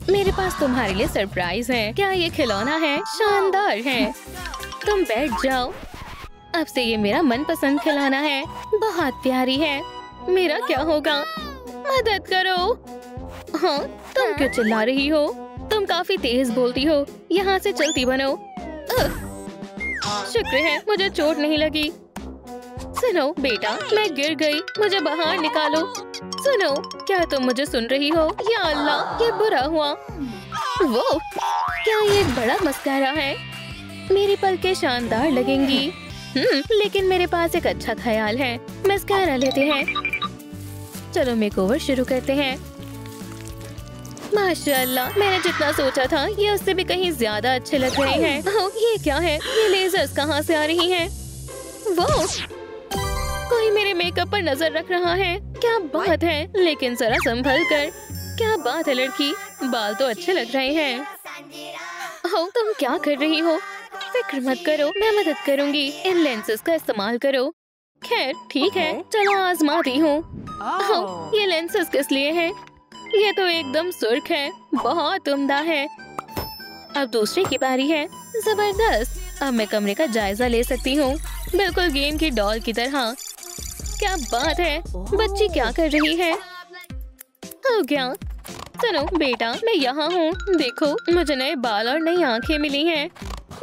मेरे पास तुम्हारे लिए सरप्राइज है। क्या ये खिलौना है? शानदार है। तुम बैठ जाओ। अब से ये मेरा मनपसंद खिलौना है। बहुत प्यारी है। मेरा क्या होगा? मदद करो। हाँ, तुम क्यों चिल्ला रही हो? तुम काफी तेज बोलती हो। यहाँ से चलती बनो। शुक्र है मुझे चोट नहीं लगी। सुनो बेटा, मैं गिर गई, मुझे बाहर निकालो। सुनो, क्या तुम मुझे सुन रही हो? या अल्लाह, ये बुरा हुआ। वो क्या ये एक बड़ा मस्कारा है? मेरी पलकें शानदार लगेंगी। लेकिन मेरे पास एक अच्छा ख्याल है। मस्कारा लेते हैं। चलो मेकओवर शुरू करते हैं। माशाअल्लाह, मैंने जितना सोचा था ये उससे भी कहीं ज्यादा अच्छे लग रहे हैं। ओह, ये क्या है? ये लेजर्स कहाँ से आ रही हैं? वो कोई मेरे मेकअप पर नजर रख रहा है। क्या बात है, लेकिन जरा संभल कर। क्या बात है लड़की, बाल तो अच्छे लग रहे हैं। ओह, तुम क्या कर रही हो? फिक्र मत करो, मैं मदद करूंगी। इन लेंसेज का इस्तेमाल करो। खैर ठीक है, चलो आजमाती हूँ। ओह, ये लेंसेज किस लिए हैं? ये तो एकदम सुर्ख है, बहुत उम्दा है। अब दूसरे की बारी है। जबरदस्त, अब मैं कमरे का जायजा ले सकती हूँ, बिल्कुल गेम की डॉल की तरह। क्या बात है, बच्ची क्या कर रही है? हो गया। सुनो बेटा, मैं यहाँ हूँ। देखो, मुझे नए बाल और नई आंखें मिली हैं।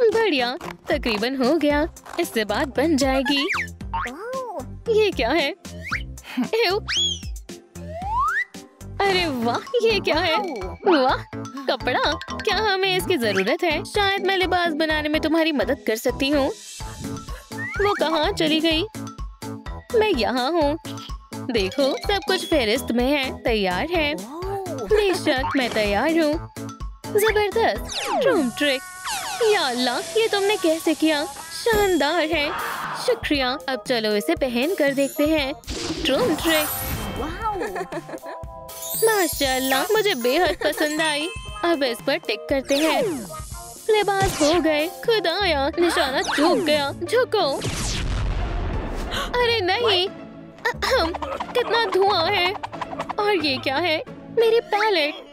बढ़िया, तकरीबन हो गया। इससे बात बन जाएगी। ये क्या है? एव। अरे वाह, ये क्या है? वाह, कपड़ा। क्या हमें इसकी जरूरत है? शायद मैं लिबास बनाने में तुम्हारी मदद कर सकती हूँ। वो कहाँ चली गई? मैं यहाँ हूँ। देखो, सब कुछ फेरिस्त में है। तैयार है? बेशक, मैं तैयार हूँ। जबरदस्त रूम ट्रिक। या अल्लाह, ये तुमने कैसे किया? शानदार है। शुक्रिया। अब चलो इसे पहन कर देखते हैं। Room trick. माशाअल्लाह, मुझे बेहद पसंद आई। अब इस पर टिक करते हैं। लिबास हो गए। खुदाया, निशाना चूक गया। झुको। अरे नहीं, कितना धुआं है। और ये क्या है? मेरी पैलेट।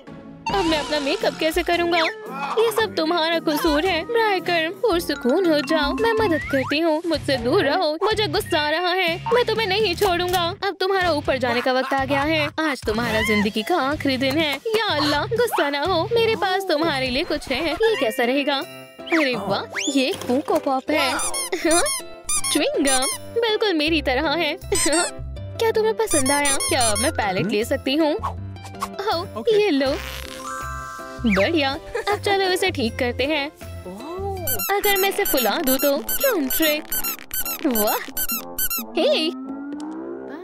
अब मैं अपना मेकअप कैसे करूँगा? ये सब तुम्हारा कसूर है। ब्राइकर, पुरसुकून हो जाओ, मैं मदद करती हूँ। मुझसे दूर रहो, मुझे गुस्सा आ रहा है। मैं तुम्हें नहीं छोड़ूंगा। अब तुम्हारा ऊपर जाने का वक्त आ गया है। आज तुम्हारा जिंदगी का आखिरी दिन है। या अल्लाह, गुस्सा ना हो, मेरे पास तुम्हारे लिए कुछ है। ये कैसा रहेगा? अरे वाह, ये कोको पॉप है। च्युइंग गम, बिल्कुल मेरी तरह है। क्या तुम्हें पसंद आया? क्या मैं पैलेट ले सकती हूँ? ये लो। बढ़िया, अब चलो इसे ठीक करते हैं। अगर मैं इसे फुला दूँ तो? Room trick. वाह, हे,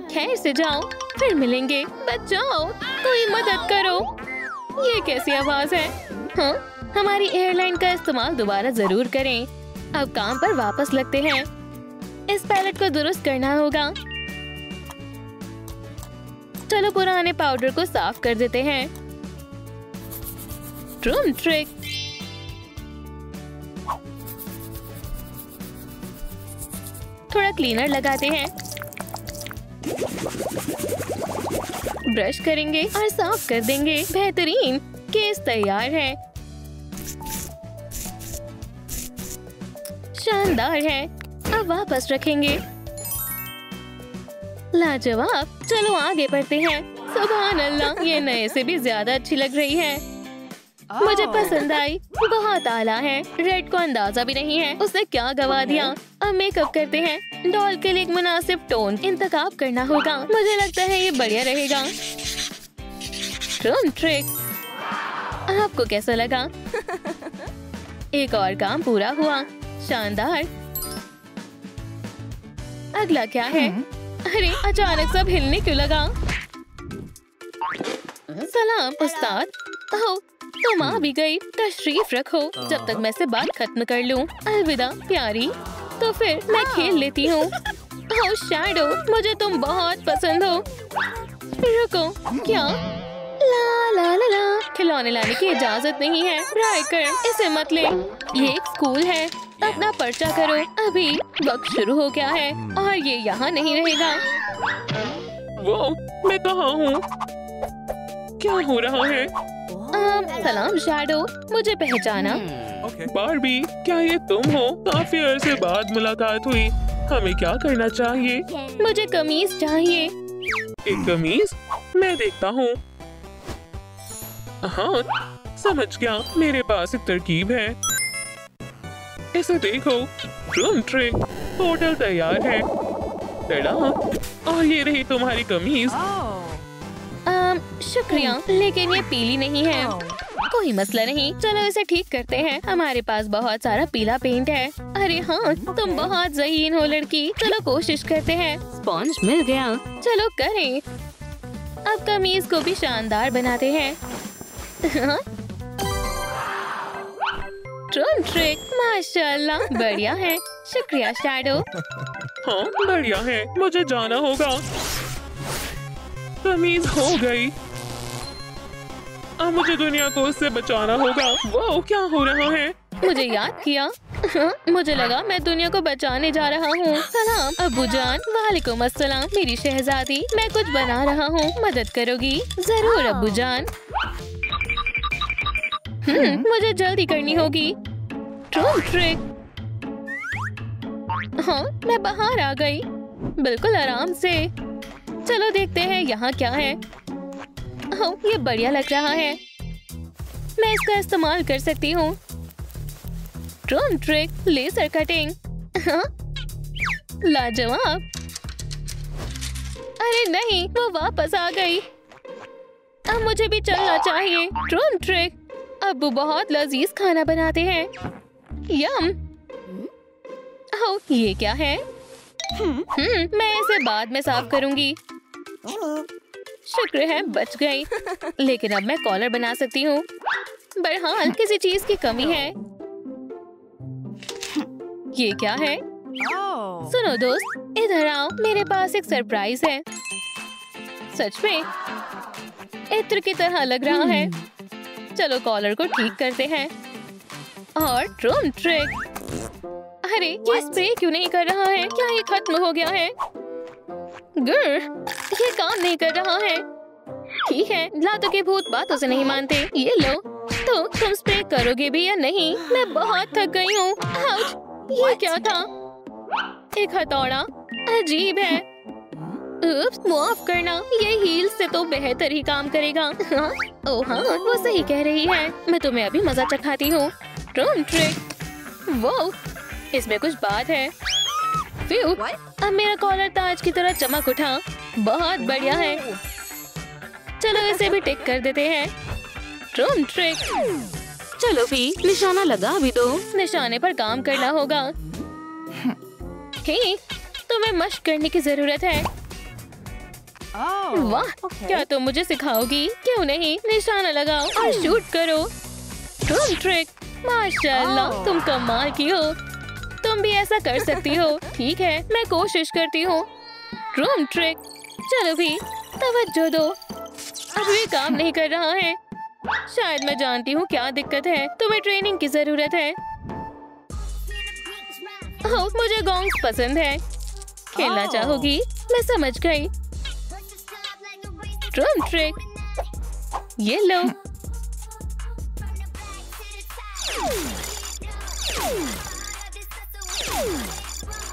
खैर से जाओ, फिर मिलेंगे। बचाओ, कोई मदद करो। ये कैसी आवाज है? हाँ, हमारी एयरलाइन का इस्तेमाल दोबारा जरूर करें। अब काम पर वापस लगते हैं। इस पैलेट को दुरुस्त करना होगा। चलो पुराने पाउडर को साफ कर देते हैं। Room trick. थोड़ा क्लीनर लगाते हैं। ब्रश करेंगे और साफ कर देंगे। बेहतरीन, केस तैयार है। शानदार है। अब वापस रखेंगे। लाजवाब। चलो आगे बढ़ते हैं। सुभान अल्लाह, ये नए से भी ज्यादा अच्छी लग रही है। मुझे पसंद आई। बहुत आला है। रेड को अंदाजा भी नहीं है उसने क्या गवा दिया। अब मेकअप करते हैं। डॉल के लिए एक मुनासिब टोन इंतखाब करना होगा। मुझे लगता है ये बढ़िया रहेगा। Room trick. आपको कैसा लगा? एक और काम पूरा हुआ। शानदार। अगला क्या है? अरे अचानक सब हिलने क्यों लगा? सलाम उस्ताद। ओह, तुम आ भी गई। तशरीफ रखो जब तक मैं से बात खत्म कर लूं। अलविदा प्यारी। तो फिर मैं खेल लेती हूँ। ओह शैडो, मुझे तुम बहुत पसंद हो। रुको, क्या? ला ला ला ला। खिलौने लाने की इजाजत नहीं है। ब्राइकर, इसे मत ले। ये एक स्कूल है। अपना पर्चा करो। अभी वक्त शुरू हो गया है और ये यहाँ नहीं रहेगा। वो मैं कहाँ हूँ? क्या हो रहा है? सलाम शैडो, मुझे पहचाना? बार्बी, क्या ये तुम हो? काफी अरसे बाद मुलाकात हुई। हमें क्या करना चाहिए? मुझे कमीज चाहिए। एक कमीज? मैं देखता हूँ। हाँ, समझ गया। मेरे पास एक तरकीब है। इसे देखो, ड्रम ट्रिक। होटल तैयार है। टड़ा! और ये रही तुम्हारी कमीज। शुक्रिया, लेकिन ये पीली नहीं है। कोई मसला नहीं, चलो इसे ठीक करते हैं। हमारे पास बहुत सारा पीला पेंट है। अरे हाँ, तुम बहुत ज़हीन हो लड़की। चलो कोशिश करते हैं। स्पॉन्ज मिल गया, चलो करें। अब कमीज को भी शानदार बनाते हैं। ड्रम ट्रिक, माशाल्लाह, बढ़िया है। शुक्रिया शैडो। हाँ, बढ़िया है। मुझे जाना होगा। कमीज हो गई। अब मुझे दुनिया को उससे बचाना होगा। वो क्या हो रहा है? मुझे याद किया। मुझे लगा मैं दुनिया को बचाने जा रहा हूँ। सलाम अब्बूजान। वालेकुम अस्सलाम मेरी शहजादी। मैं कुछ बना रहा हूँ, मदद करोगी? जरूर अब्बूजान। मुझे जल्दी करनी होगी। Drum trick. हाँ, मैं बाहर आ गई, बिल्कुल आराम से। चलो देखते हैं यहाँ क्या है। ये बढ़िया लग रहा है। मैं इसका इस्तेमाल कर सकती हूँ। Drum trick, laser cutting. लाजवाब। अरे नहीं, वो वापस आ गई। अब मुझे भी चलना चाहिए। Drum trick. अब्बू बहुत लजीज खाना बनाते हैं। यम। ये क्या है? मैं इसे बाद में साफ करूंगी। शुक्र है बच गई। लेकिन अब मैं कॉलर बना सकती हूँ। बहरहाल किसी चीज की कमी है। ये क्या है? सुनो दोस्त, इधर आओ, मेरे पास एक सरप्राइज है। सच में इत्र की तरह लग रहा है। चलो कॉलर को ठीक करते हैं। और ड्रम ट्रिक। अरे ये स्प्रे क्यों नहीं कर रहा है? क्या ये खत्म हो गया है? ये काम नहीं कर रहा है। ठीक है, लातों के भूत बातों से नहीं मानते। ये लो, तो तुम स्प्रे करोगे भी या नहीं? मैं बहुत थक गई हूँ। ये क्या था? एक हथौड़ा। अजीब है। माफ करना, ये हील से तो बेहतर ही काम करेगा। ओह हाँ, वो सही कह रही है। मैं तुम्हें अभी मजा चखाती हूँ। Drum trick. वो इसमें कुछ बात है। अब मेरा कॉलर ताज की तरह चमक उठा। बहुत बढ़िया है। चलो इसे भी टिक कर देते हैं। Drum trick. चलो भी निशाना लगा भी दो। निशाने पर काम करना होगा। हे, तुम्हें मशक करने की जरूरत है। वाह, क्या तुम मुझे सिखाओगी? क्यों नहीं, निशाना लगाओ और शूट करो। Drum trick. माशाल्लाह, तुम कमाल की हो। तुम भी ऐसा कर सकती हो। ठीक है, मैं कोशिश करती हूँ। Drum trick. चलो भी तवज्जो दो। अब ये काम नहीं कर रहा है। शायद मैं जानती हूँ क्या दिक्कत है। तुम्हें ट्रेनिंग की जरूरत है। मुझे गोंग्स पसंद है। खेलना चाहोगी? मैं समझ गई। Drum trick. ये लो।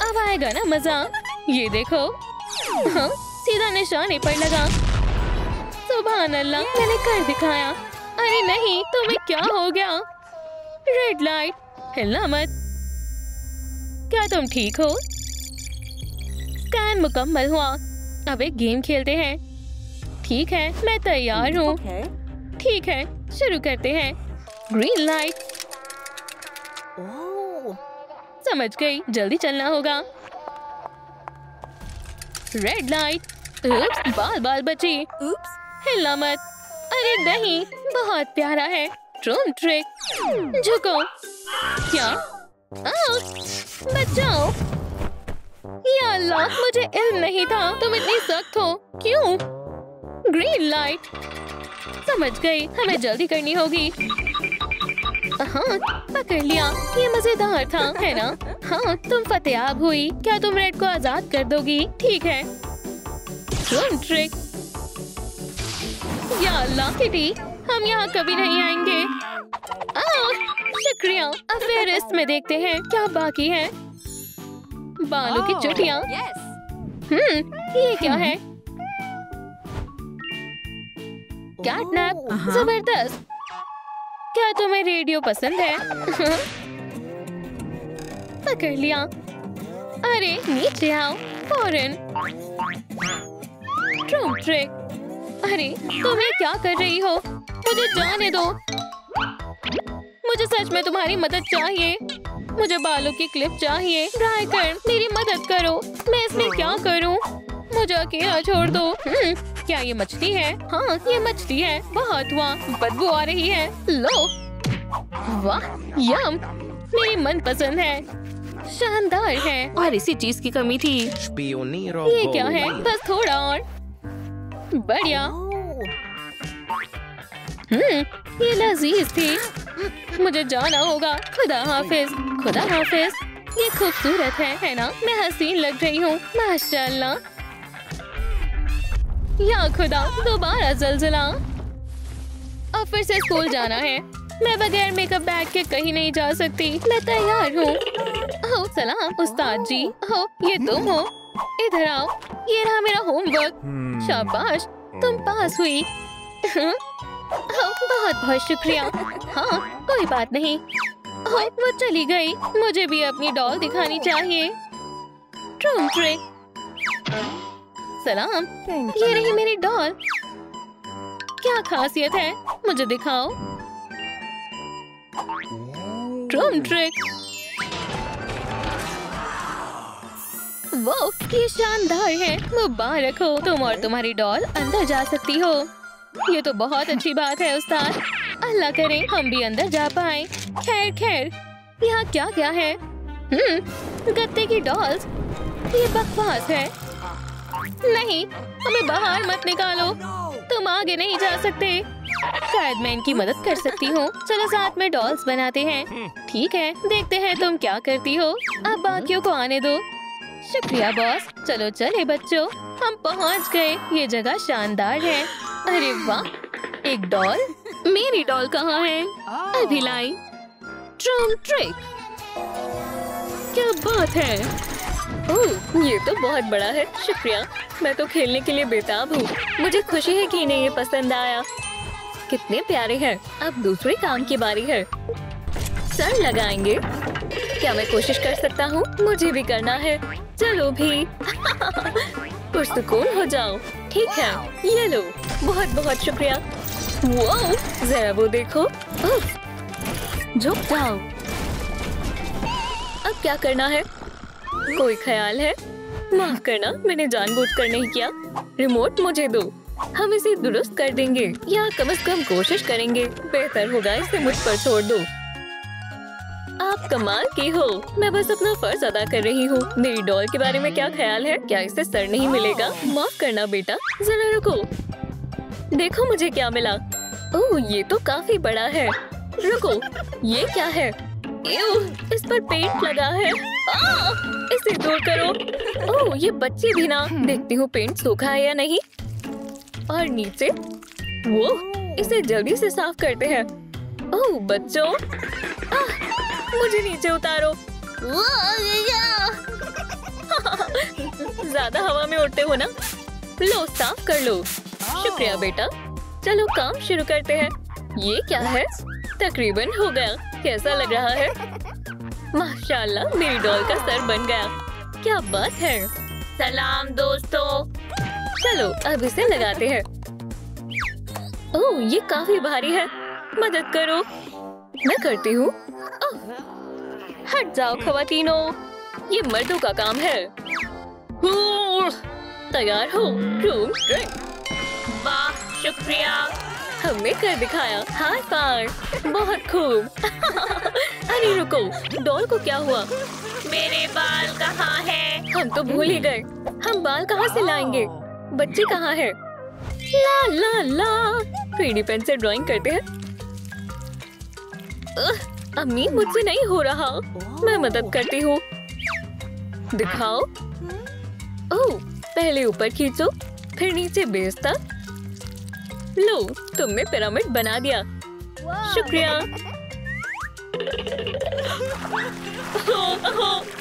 अब आएगा ना मजा। ये देखो। हाँ, सीधा निशाने पर लगा। सुभान अल्लाह, मैंने कर दिखाया। अरे नहीं, तुम्हें क्या हो गया? Red light. हिलना मत। क्या तुम ठीक हो? स्कैन मुकम्मल हुआ। अब एक गेम खेलते हैं। ठीक है, मैं तैयार हूँ। ठीक है, शुरू करते हैं। Green light. समझ गई, जल्दी चलना होगा। Red light. उप्स, बाल बाल बची। उप्स, हिलना मत। अरे नहीं, बहुत प्यारा है। Drum trick. झुको। क्या? बचाओ। या अल्लाह, मुझे इल्म नहीं था तुम इतनी सख्त हो। क्यों? Green light. समझ गई, हमें जल्दी करनी होगी। हाँ, पकड़ लिया। ये मजेदार था, है ना? हाँ, तुम फतेहाब हुई। क्या तुम रेड को आजाद कर दोगी? ठीक है। Drum trick. या अल्लाह किटी, हम यहाँ कभी नहीं आएंगे। शुक्रिया। अब फेहरिस्त में देखते हैं क्या बाकी है। बालों की चुटियाँ। ये क्या है? कैटनैप। जबरदस्त। क्या तुम्हें रेडियो पसंद है? पकड़ लिया। अरे नीचे आओ फौरन। ट्रूम ट्रिक। अरे तुम ये क्या कर रही हो? मुझे जाने दो। मुझे सच में तुम्हारी मदद चाहिए। मुझे बालों की क्लिप चाहिए। ब्राइकर मेरी मदद करो। मैं इसमें क्या करूं? मुझे अकेला छोड़ दो। क्या ये मछली है? हाँ ये मछली है। बहुत हुआ। बदबू आ रही है। लो। वाह यम। मेरी मनपसंद है। शानदार है। और इसी चीज की कमी थी। ये क्या है? बस थोड़ा और। बढ़िया। ये लजीज थी। मुझे जाना होगा। खुदा हाफिज। खुदा हाफिज। ये खूबसूरत है ना? मैं हसीन लग रही हूँ। माशाल्लाह। या खुदा दोबारा जल्जला। अब फिर से स्कूल जाना है। मैं बगैर मेकअप बैग के कहीं नहीं जा सकती। मैं तैयार हूँ। ओह सलाम उस्ताद जी। ओह ये तुम हो? इधर आओ। ये रहा मेरा होमवर्क। शाबाश तुम पास हुई। बहुत बहुत शुक्रिया। हाँ कोई बात नहीं। ओह वो चली गई। मुझे भी अपनी डॉल दिखानी चाहिए। ट्रूम ट्रिक। सलाम। ये रही मेरी डॉल। क्या खासियत है? मुझे दिखाओ। ट्रूम ट्रिक। वो ये शानदार है। मुबारक हो। तुम और तुम्हारी डॉल अंदर जा सकती हो। ये तो बहुत अच्छी बात है उस्ताद। अल्लाह करे हम भी अंदर जा पाए। खैर खैर यहाँ क्या क्या है? गत्ते की डॉल्स। ये बकवास है। नहीं हमें बाहर मत निकालो। तुम आगे नहीं जा सकते। शायद मैं इनकी मदद कर सकती हूँ। चलो साथ में डॉल्स बनाते हैं। ठीक है देखते हैं तुम क्या करती हो। अब बाकियों को आने दो। शुक्रिया बॉस। चलो चले बच्चों हम पहुँच गए। ये जगह शानदार है। अरे वाह एक डॉल। मेरी डॉल कहाँ है? अभी लाई। ट्रूम ट्रिक। क्या बात है? ओह ये तो बहुत बड़ा है। शुक्रिया। मैं तो खेलने के लिए बेताब हूँ। मुझे खुशी है कि इन्हें ये पसंद आया। कितने प्यारे हैं। अब दूसरे काम की बारी है। सर लगाएंगे। क्या मैं कोशिश कर सकता हूँ? मुझे भी करना है। चलो भी। पुरसुकून हो जाओ। ठीक है ये लो। बहुत बहुत शुक्रिया। वाओ जरा वो देखो। झुक जाओ। अब क्या करना है? कोई ख्याल है? माफ करना मैंने जानबूझकर नहीं किया। रिमोट मुझे दो। हम इसे दुरुस्त कर देंगे या कम से कम कोशिश करेंगे। बेहतर होगा इसे मुझ पर छोड़ दो। आप कमाल की हो। मैं बस अपना फर्ज अदा कर रही हूँ। मेरी डॉल के बारे में क्या ख्याल है? क्या इसे सर नहीं मिलेगा? माफ करना बेटा जरा रुको। देखो मुझे क्या मिला। ओह ये तो काफी बड़ा है। रुको ये क्या है? इस पर पेंट लगा है। इसे दूर करो। ओह ये बच्चे भी ना। देखती हूँ पेंट सूखा है या नहीं। और नीचे वो इसे जल्दी से साफ करते हैं। ओह बच्चों मुझे नीचे उतारो। ज्यादा हवा में उड़ते हो ना। लो साफ कर लो। शुक्रिया बेटा। चलो काम शुरू करते हैं। ये क्या है? तकरीबन हो गया। कैसा लग रहा है? माशाल्लाह मेरी डॉल का सर बन गया। क्या बात है। सलाम दोस्तों। चलो अब इसे लगाते हैं। ओह ये काफी भारी है। मदद करो। मैं करती हूँ। हट जाओ खवातीनो। ये मर्दों का काम है। तैयार हो? ट्रूम ट्रिक। वाह शुक्रिया। हमने कर दिखाया। High five. बहुत खूब। अरे रुको डॉल को क्या हुआ? मेरे बाल कहाँ हैं? हम तो भूल ही गए। हम बाल कहाँ से लाएंगे? बच्चे कहाँ हैं? ला ला ला। 3D पेन से ड्राइंग करते हैं। अम्मी मुझसे नहीं हो रहा। मैं मदद करती हूँ। दिखाओ। ओह पहले ऊपर खींचो फिर नीचे बेस तक। लो तुमने पिरामिड बना दिया। शुक्रिया।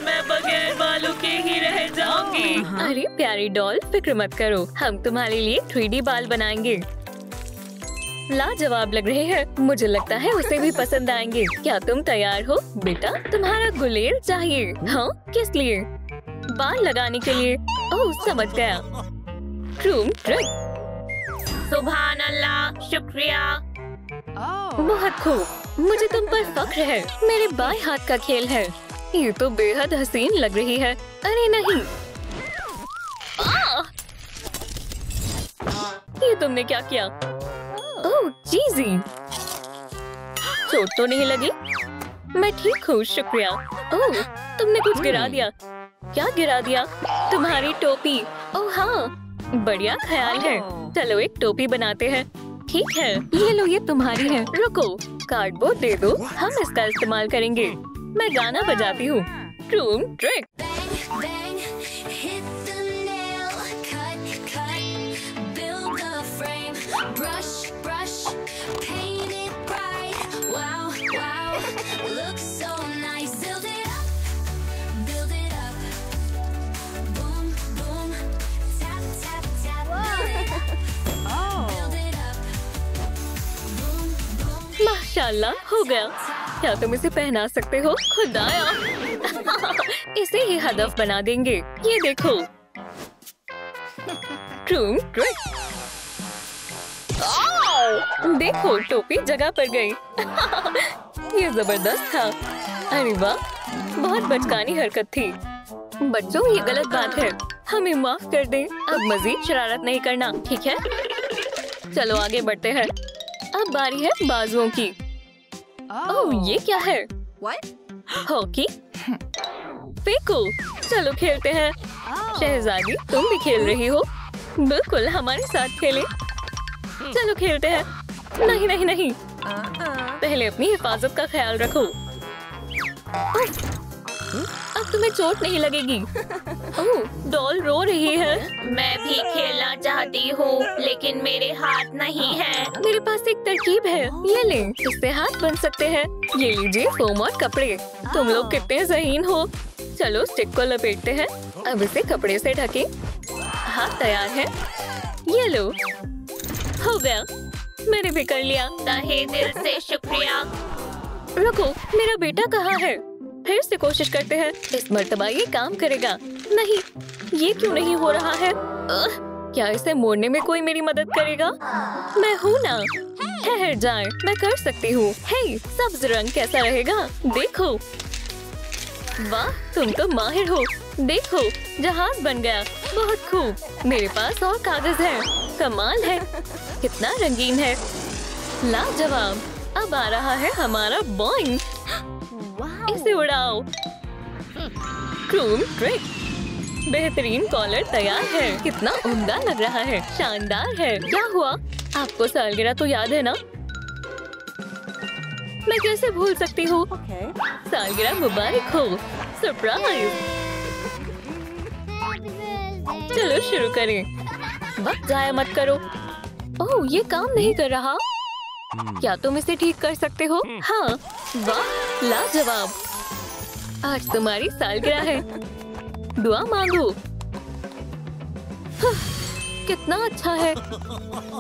मैं बगैर बालों के ही रह जाऊंगी। अरे प्यारी डॉल, फिक्र मत करो, हम तुम्हारे लिए 3D बाल बनाएंगे। लाजवाब लग रहे हैं। मुझे लगता है उसे भी पसंद आएंगे। क्या तुम तैयार हो बेटा? तुम्हारा गुलेल चाहिए? हाँ, किस लिए? बाल लगाने के लिए। ओह, समझ गया। क्रूम ट्रिक। सुभान अल्लाह, शुक्रिया। बहुत खूब, मुझे तुम पर फख्र है। मेरे बाएं हाथ का खेल है। ये तो बेहद हसीन लग रही है। अरे नहीं, ये तुमने क्या किया? ओह चीज़ी, चोट तो नहीं लगी? मैं ठीक हूँ, शुक्रिया। ओह, तुमने कुछ गिरा दिया। क्या गिरा दिया? तुम्हारी टोपी। ओह हाँ, बढ़िया ख्याल है। चलो एक टोपी बनाते हैं। ठीक है, ये लो, ये तुम्हारी है। रुको, कार्डबोर्ड दे दो, हम इसका इस्तेमाल करेंगे। मैं गाना बजाती हूँ। क्रूम ट्रिक। माशाल्लाह, हो गया। क्या तुम इसे पहना सकते हो? खुदाया, इसे ही हदफ बना देंगे। ये देखो। क्रूम ट्रिक। देखो, टोपी जगह पर गई। ये जबरदस्त था। अरे वाह, बहुत बचकानी हरकत थी। बच्चों, ये गलत बात है, हमें माफ कर दें। अब मजीद शरारत नहीं करना, ठीक है? चलो आगे बढ़ते हैं। अब बारी है बाजुओं की। ओह, ये क्या है? हॉकी? फेंको। चलो खेलते हैं। शहजादी, तुम भी खेल रही हो? बिल्कुल, हमारे साथ खेलें। चलो खेलते हैं। नहीं नहीं नहीं, पहले अपनी हिफाजत का ख्याल रखो। अब तुम्हें चोट नहीं लगेगी। ओह, डॉल रो रही है। मैं भी खेलना चाहती हूँ, लेकिन मेरे हाथ नहीं है। मेरे पास एक तरकीब है, ये ले, इससे हाथ बन सकते हैं। ये लीजिए फोम और कपड़े। तुम लोग कितने ज़हीन हो। चलो स्टिक को लपेटते हैं। अब इसे कपड़े से ढकें। हाथ तैयार है। ये लो, हो गया। मैंने भी कर लिया। तहे दिल से शुक्रिया। रुको, मेरा बेटा कहाँ है? फिर से कोशिश करते हैं। इस मर्तबा ये काम करेगा। नहीं, ये क्यों नहीं हो रहा है? क्या इसे मोड़ने में कोई मेरी मदद करेगा? मैं हूँ ना। ठहर जाए, मैं कर सकती हूँ। हे, सब्ज रंग कैसा रहेगा? देखो। वाह, तुम तो माहिर हो। देखो, जहाज बन गया। बहुत खूब। मेरे पास और कागज है। कमाल है, कितना रंगीन है। लाजवाब। अब आ रहा है हमारा बॉइंग। इसे उड़ाओ। क्रूम ट्रिक। बेहतरीन कॉलर तैयार है। कितना उम्दा लग रहा है, शानदार है। क्या हुआ? आपको सालगिरह तो याद है ना? मैं कैसे भूल सकती हूँ? सालगिरह मुबारक हो। सरप्राइज। चलो शुरू करें। वक्त जाया मत करो। ओह, ये काम नहीं कर रहा। क्या तुम इसे ठीक कर सकते हो? हाँ, वाह, लाजवाब। आज तुम्हारी सालगिरह है, दुआ मांगो। कितना अच्छा है।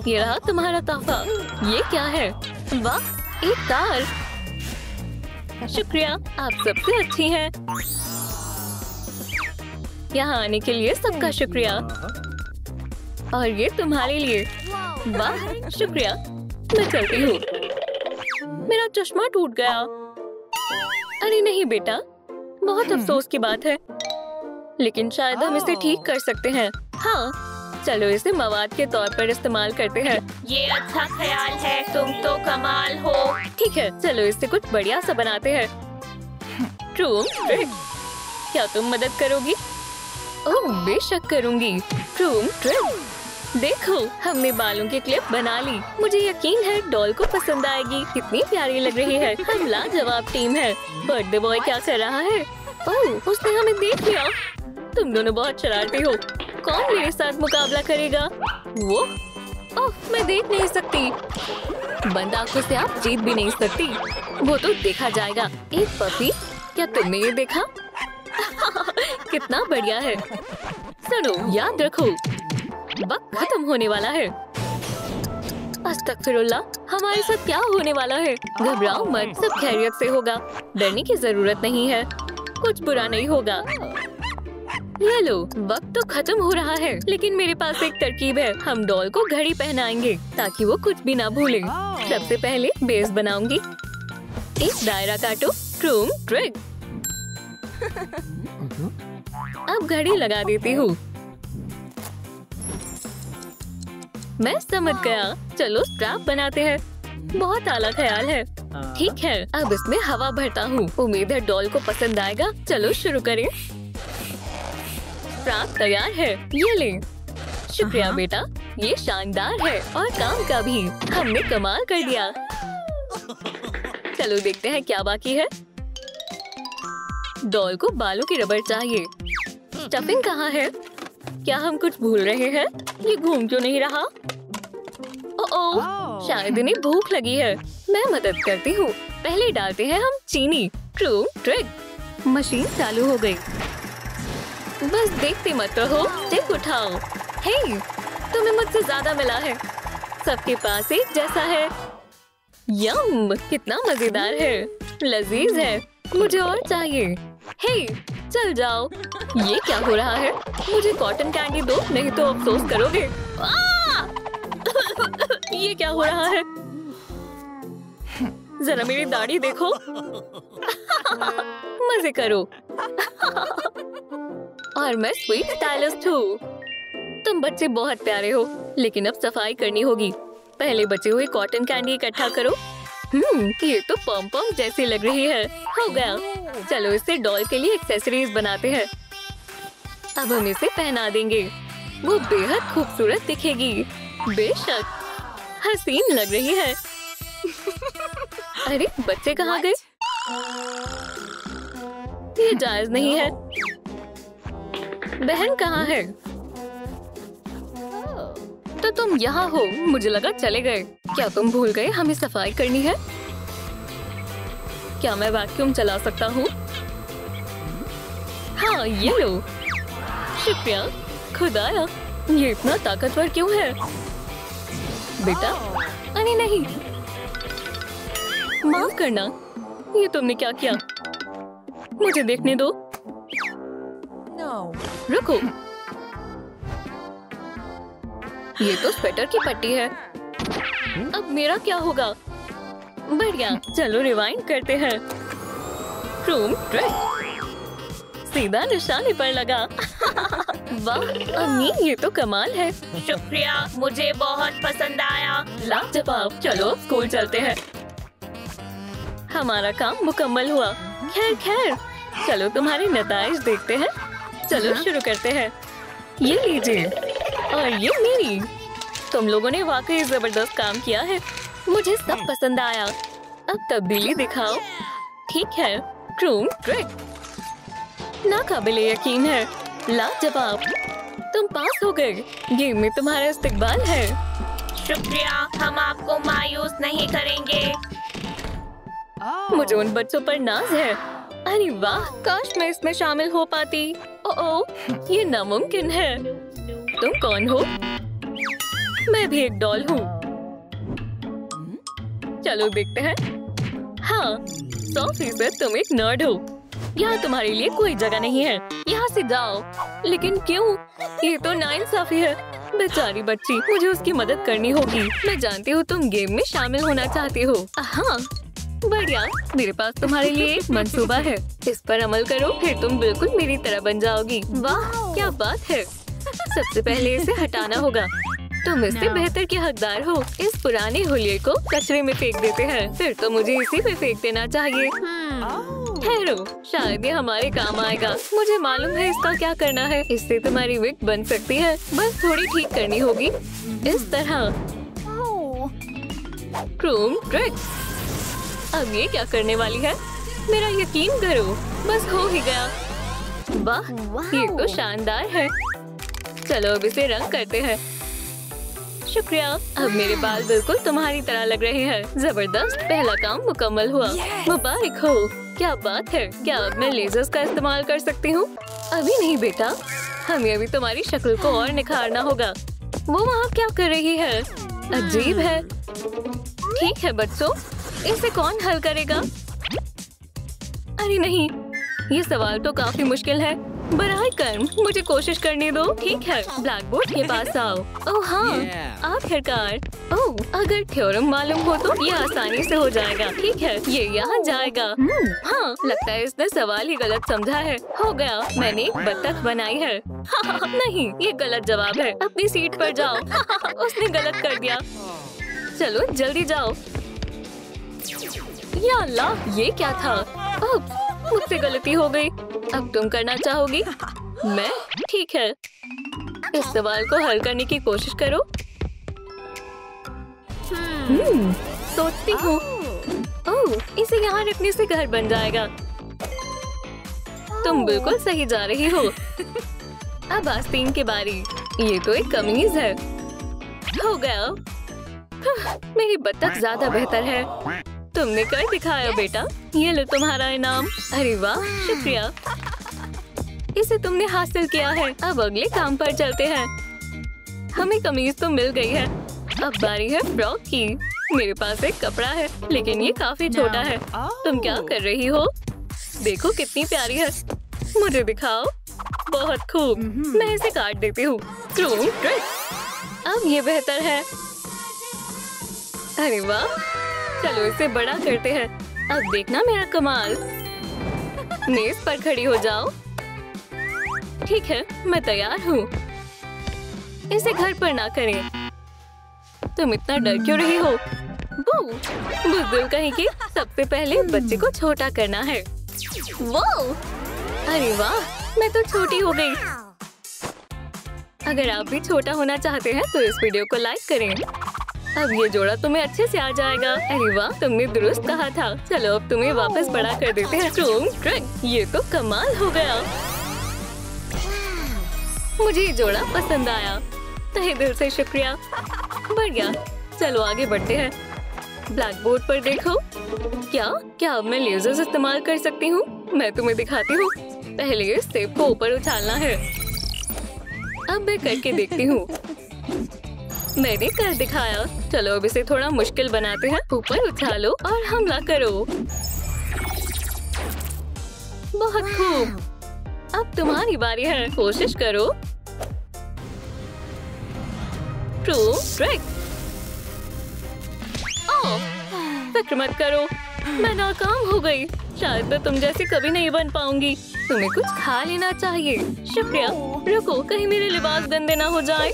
ये रहा तुम्हारा तोहफा। ये क्या है? वाह, एक कार। शुक्रिया, आप सबसे अच्छी हैं। यहाँ आने के लिए सबका शुक्रिया। और ये तुम्हारे लिए। वाह, शुक्रिया। मैं चलती हूँ। मेरा चश्मा टूट गया। अरे नहीं बेटा, बहुत अफसोस की बात है, लेकिन शायद हम इसे ठीक कर सकते हैं। हाँ, चलो इसे मवाद के तौर पर इस्तेमाल करते हैं। ये अच्छा ख्याल है, तुम तो कमाल हो। ठीक है, चलो इससे कुछ बढ़िया सा बनाते हैं। क्रूम ट्रिक। क्या तुम मदद करोगी? ओह, बेशक करूंगी। क्रूम ट्रिक। देखो, हमने बालों की क्लिप बना ली। मुझे यकीन है डॉल को पसंद आएगी। कितनी प्यारी लग रही है। हम लाजवाब टीम है। बर्थडे बॉय क्या कर रहा है? ओह, उसने हमें देख लिया। तुम दोनों बहुत शरारती हो। कौन मेरे साथ मुकाबला करेगा? वो ओह, मैं देख नहीं सकती। बंद आंखों से आप जीत भी नहीं सकती। वो तो देखा जाएगा। एक पपी, क्या तुमने ये देखा? कितना बढ़िया है। सुनो, याद रखो, वक्त खत्म होने वाला है। अस्तगफिरुल्लाह, हमारे साथ क्या होने वाला है? घबराओ मत, सब खैरियत से होगा। डरने की जरूरत नहीं है, कुछ बुरा नहीं होगा। ये लो, वक्त तो खत्म हो रहा है, लेकिन मेरे पास एक तरकीब है। हम डॉल को घड़ी पहनाएंगे ताकि वो कुछ भी ना भूले। सबसे पहले बेस बनाऊंगी। एक दायरा काटो, क्रूम ट्रिक। अब घड़ी लगा देती हूँ। मैं समझ गया। चलो स्ट्रैप बनाते हैं। बहुत आला ख्याल है। ठीक है, अब इसमें हवा भरता हूँ। उम्मीद है डॉल को पसंद आएगा। चलो शुरू करें। स्ट्रैप तैयार है, ये ले। शुक्रिया बेटा, ये शानदार है और काम का भी। हमने कमाल कर दिया। चलो देखते हैं क्या बाकी है। डॉल को बालों की रबड़ चाहिए। स्टफिंग कहाँ है? क्या हम कुछ भूल रहे हैं? ये घूम क्यों नहीं रहा? ओह, शायद इन्हें भूख लगी है। मैं मदद करती हूँ। पहले डालते हैं हम चीनी। True trick. मशीन चालू हो गई। बस देखते मत रहो, टिक उठाओ। हे, तुम्हें मुझसे ज्यादा मिला है। सबके पास एक जैसा है। यम, कितना मजेदार है, लजीज है। मुझे और चाहिए। हे, चल जाओ। ये क्या हो रहा है? मुझे कॉटन कैंडी दो, नहीं तो अफसोस करोगे। ये क्या हो रहा है? जरा मेरी दाढ़ी देखो। मजे करो। और मैं स्वीट स्टाइलिस्ट हूँ। तुम बच्चे बहुत प्यारे हो, लेकिन अब सफाई करनी होगी। पहले बचे हुए कॉटन कैंडी इकट्ठा करो। ये तो पॉम पॉम जैसी लग रही है। हो गया। चलो इससे डॉल के लिए एक्सेसरीज बनाते हैं। अब हम इसे पहना देंगे। वो बेहद खूबसूरत दिखेगी। बेशक, हसीन लग रही है। अरे बच्चे कहाँ गए? ये जायज नहीं है। बहन कहाँ है? तो तुम यहाँ हो, मुझे लगा चले गए। क्या तुम भूल गए हमें सफाई करनी है? क्या मैं वैक्यूम चला सकता हूँ? हाँ, ये लो। शुक्रिया। खुदाया, ये इतना ताकतवर क्यों है? बेटा, अरे नहीं, माफ करना। ये तुमने क्या किया? मुझे देखने दो। रुको, ये तो स्वेटर की पट्टी है। अब मेरा क्या होगा? बढ़िया, चलो रिवाइंड करते हैं। क्रूम ट्रिक। सीधा निशाने पर लगा। वाह अम्मी, ये तो कमाल है। शुक्रिया, मुझे बहुत पसंद आया। लाजवाब। चलो स्कूल चलते हैं। हमारा काम मुकम्मल हुआ। खैर खैर, चलो तुम्हारे नताइज देखते हैं। चलो शुरू करते हैं। ये लीजिए, और ये मेरी। तुम लोगों ने वाकई जबरदस्त काम किया है। मुझे सब पसंद आया। अब तब्दीली दिखाओ। ठीक है, क्रूम ट्रिक। नाकाबिले यकीन है। लाजवाब, तुम पास हो गए। गेम में तुम्हारा इस्तकबाल है। शुक्रिया, हम आपको मायूस नहीं करेंगे। मुझे उन बच्चों पर नाज है। अरे वाह, काश मैं इसमें शामिल हो पाती। ओह, ये नामुमकिन है। तुम कौन हो? मैं भी एक डॉल हूँ। चलो देखते हैं। हाँ, 100% तुम एक नर्ड हो। यहाँ तुम्हारे लिए कोई जगह नहीं है। यहाँ से जाओ। लेकिन क्यों? ये तो नाइंसाफी है। बेचारी बच्ची, मुझे उसकी मदद करनी होगी। मैं जानती हूँ तुम गेम में शामिल होना चाहती हो। हाँ, बढ़िया। मेरे पास तुम्हारे लिए एक मंसूबा है। इस पर अमल करो, फिर तुम बिल्कुल मेरी तरह बन जाओगी। वाह, क्या बात है। सबसे पहले इसे हटाना होगा। तुम इससे बेहतर के हकदार हो। इस पुराने हुलिये को कचरे में फेंक देते हैं। फिर तो मुझे इसी पे फेंक देना चाहिए। ठहरो, शायद ये हमारे काम आएगा। मुझे मालूम है इसका क्या करना है। इससे तुम्हारी विग बन सकती है। बस थोड़ी ठीक करनी होगी। इस तरह। क्रूम ट्रिक। अब ये क्या करने वाली है? मेरा यकीन करो, बस हो ही गया। वाह, ये तो शानदार है। चलो अब इसे रंग करते हैं। शुक्रिया। अब मेरे बाल बिल्कुल तुम्हारी तरह लग रहे हैं। जबरदस्त, पहला काम मुकम्मल हुआ। मुबारक हो। क्या बात है, क्या अब मैं लेजर्स का इस्तेमाल कर सकती हूँ? अभी नहीं बेटा, हमें अभी तुम्हारी शक्ल को और निखारना होगा। वो वहाँ क्या कर रही है? अजीब है। ठीक है बच्चों, इसे कौन हल करेगा? अरे नहीं, ये सवाल तो काफी मुश्किल है। बराए कर्म, मुझे कोशिश करने दो। ठीक है, ब्लैक बोर्ड के पास आओ। ओह हाँ, आखिरकार। ओह, अगर थ्योरम मालूम हो तो ये आसानी से हो जाएगा। ठीक है, ये यहाँ जाएगा। हाँ, लगता है इसने सवाल ही गलत समझा है। हो गया, मैंने एक बत्तख बनाई है। नहीं, ये गलत जवाब है। अपनी सीट पर जाओ। उसने गलत कर दिया। चलो जल्दी जाओ। या अल्लाह, ये क्या था? ओह, मुझसे गलती हो गई। अब तुम करना चाहोगी? मैं? ठीक है, इस सवाल को हल करने की कोशिश करो। सोचती हूँ। ओह, इसे यहाँ रखने से घर बन जाएगा। तुम बिल्कुल सही जा रही हो। अब आस्तीन की बारी। ये तो एक कमीज है। हो गया। मेरी बत्तख ज्यादा बेहतर है। तुमने कर दिखाया बेटा। ये लो तुम्हारा इनाम। अरे वाह, शुक्रिया। इसे तुमने हासिल किया है। अब अगले काम पर चलते हैं। हमें कमीज तो मिल गई है। अब बारी है फ्रॉक की। मेरे पास एक कपड़ा है, लेकिन ये काफी छोटा है। तुम क्या कर रही हो? देखो कितनी प्यारी है। मुझे दिखाओ। बहुत खूब। मैं इसे काट देती हूँ। अब ये बेहतर है। अरे वाह, चलो इसे बड़ा करते हैं। अब देखना मेरा कमाल। मेज पर खड़ी हो जाओ। ठीक है, मैं तैयार हूँ। इसे घर पर ना करें। तुम इतना डर क्यों रही हो? बुज़दिल कहीं की। सबसे पहले बच्चे को छोटा करना है। वो, अरे वाह, मैं तो छोटी हो गई। अगर आप भी छोटा होना चाहते हैं तो इस वीडियो को लाइक करें। अब ये जोड़ा तुम्हें अच्छे से आ जाएगा। अरे वाह, तुमने दुरुस्त कहा था। चलो अब तुम्हें वापस बड़ा कर देते हैं। ये तो कमाल हो गया। मुझे ये जोड़ा पसंद आया। तहे दिल से शुक्रिया। बढ़िया, चलो आगे बढ़ते हैं। ब्लैक बोर्ड पर देखो। क्या अब मैं लेजर्स इस्तेमाल कर सकती हूँ? मैं तुम्हें दिखाती हूँ। पहले इस सेब को ऊपर उछालना है। अब मैं करके देखती हूँ। मैंने कर दिखाया। चलो अब इसे थोड़ा मुश्किल बनाते हैं। ऊपर उछालो और हमला करो। बहुत खूब। अब तुम्हारी बारी है। कोशिश करो। फिक्र मत करो, मैं नाकाम हो गई। शायद मैं तुम जैसी कभी नहीं बन पाऊंगी। तुम्हें कुछ खा लेना चाहिए। शुक्रिया। रुको, कहीं मेरे लिबास गंदे ना हो जाए।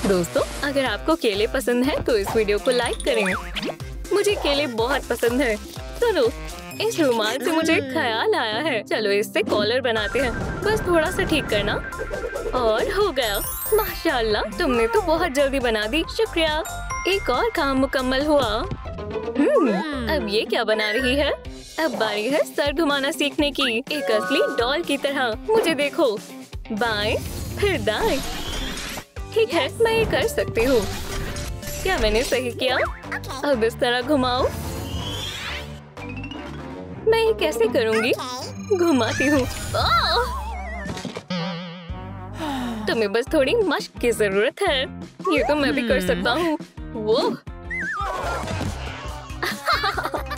दोस्तों, अगर आपको केले पसंद है तो इस वीडियो को लाइक करें। मुझे केले बहुत पसंद है। सुनो, इस रुमाल से मुझे एक ख्याल आया है। चलो इससे कॉलर बनाते हैं। बस थोड़ा सा ठीक करना और हो गया। माशाल्लाह, तुमने तो बहुत जल्दी बना दी। शुक्रिया। एक और काम मुकम्मल हुआ। अब ये क्या बना रही है? अब बारी है सर घुमाना सीखने की, एक असली डॉल की तरह। मुझे देखो, बाएं फिर दाएं। ठीक है, मैं ये कर सकती हूँ। क्या मैंने सही किया? अब इस तरह घुमाओ। मैं ये कैसे करूँगी? घुमाती हूँ। तुम्हें बस थोड़ी मशक की जरूरत है। ये तो मैं भी कर सकता हूँ। वो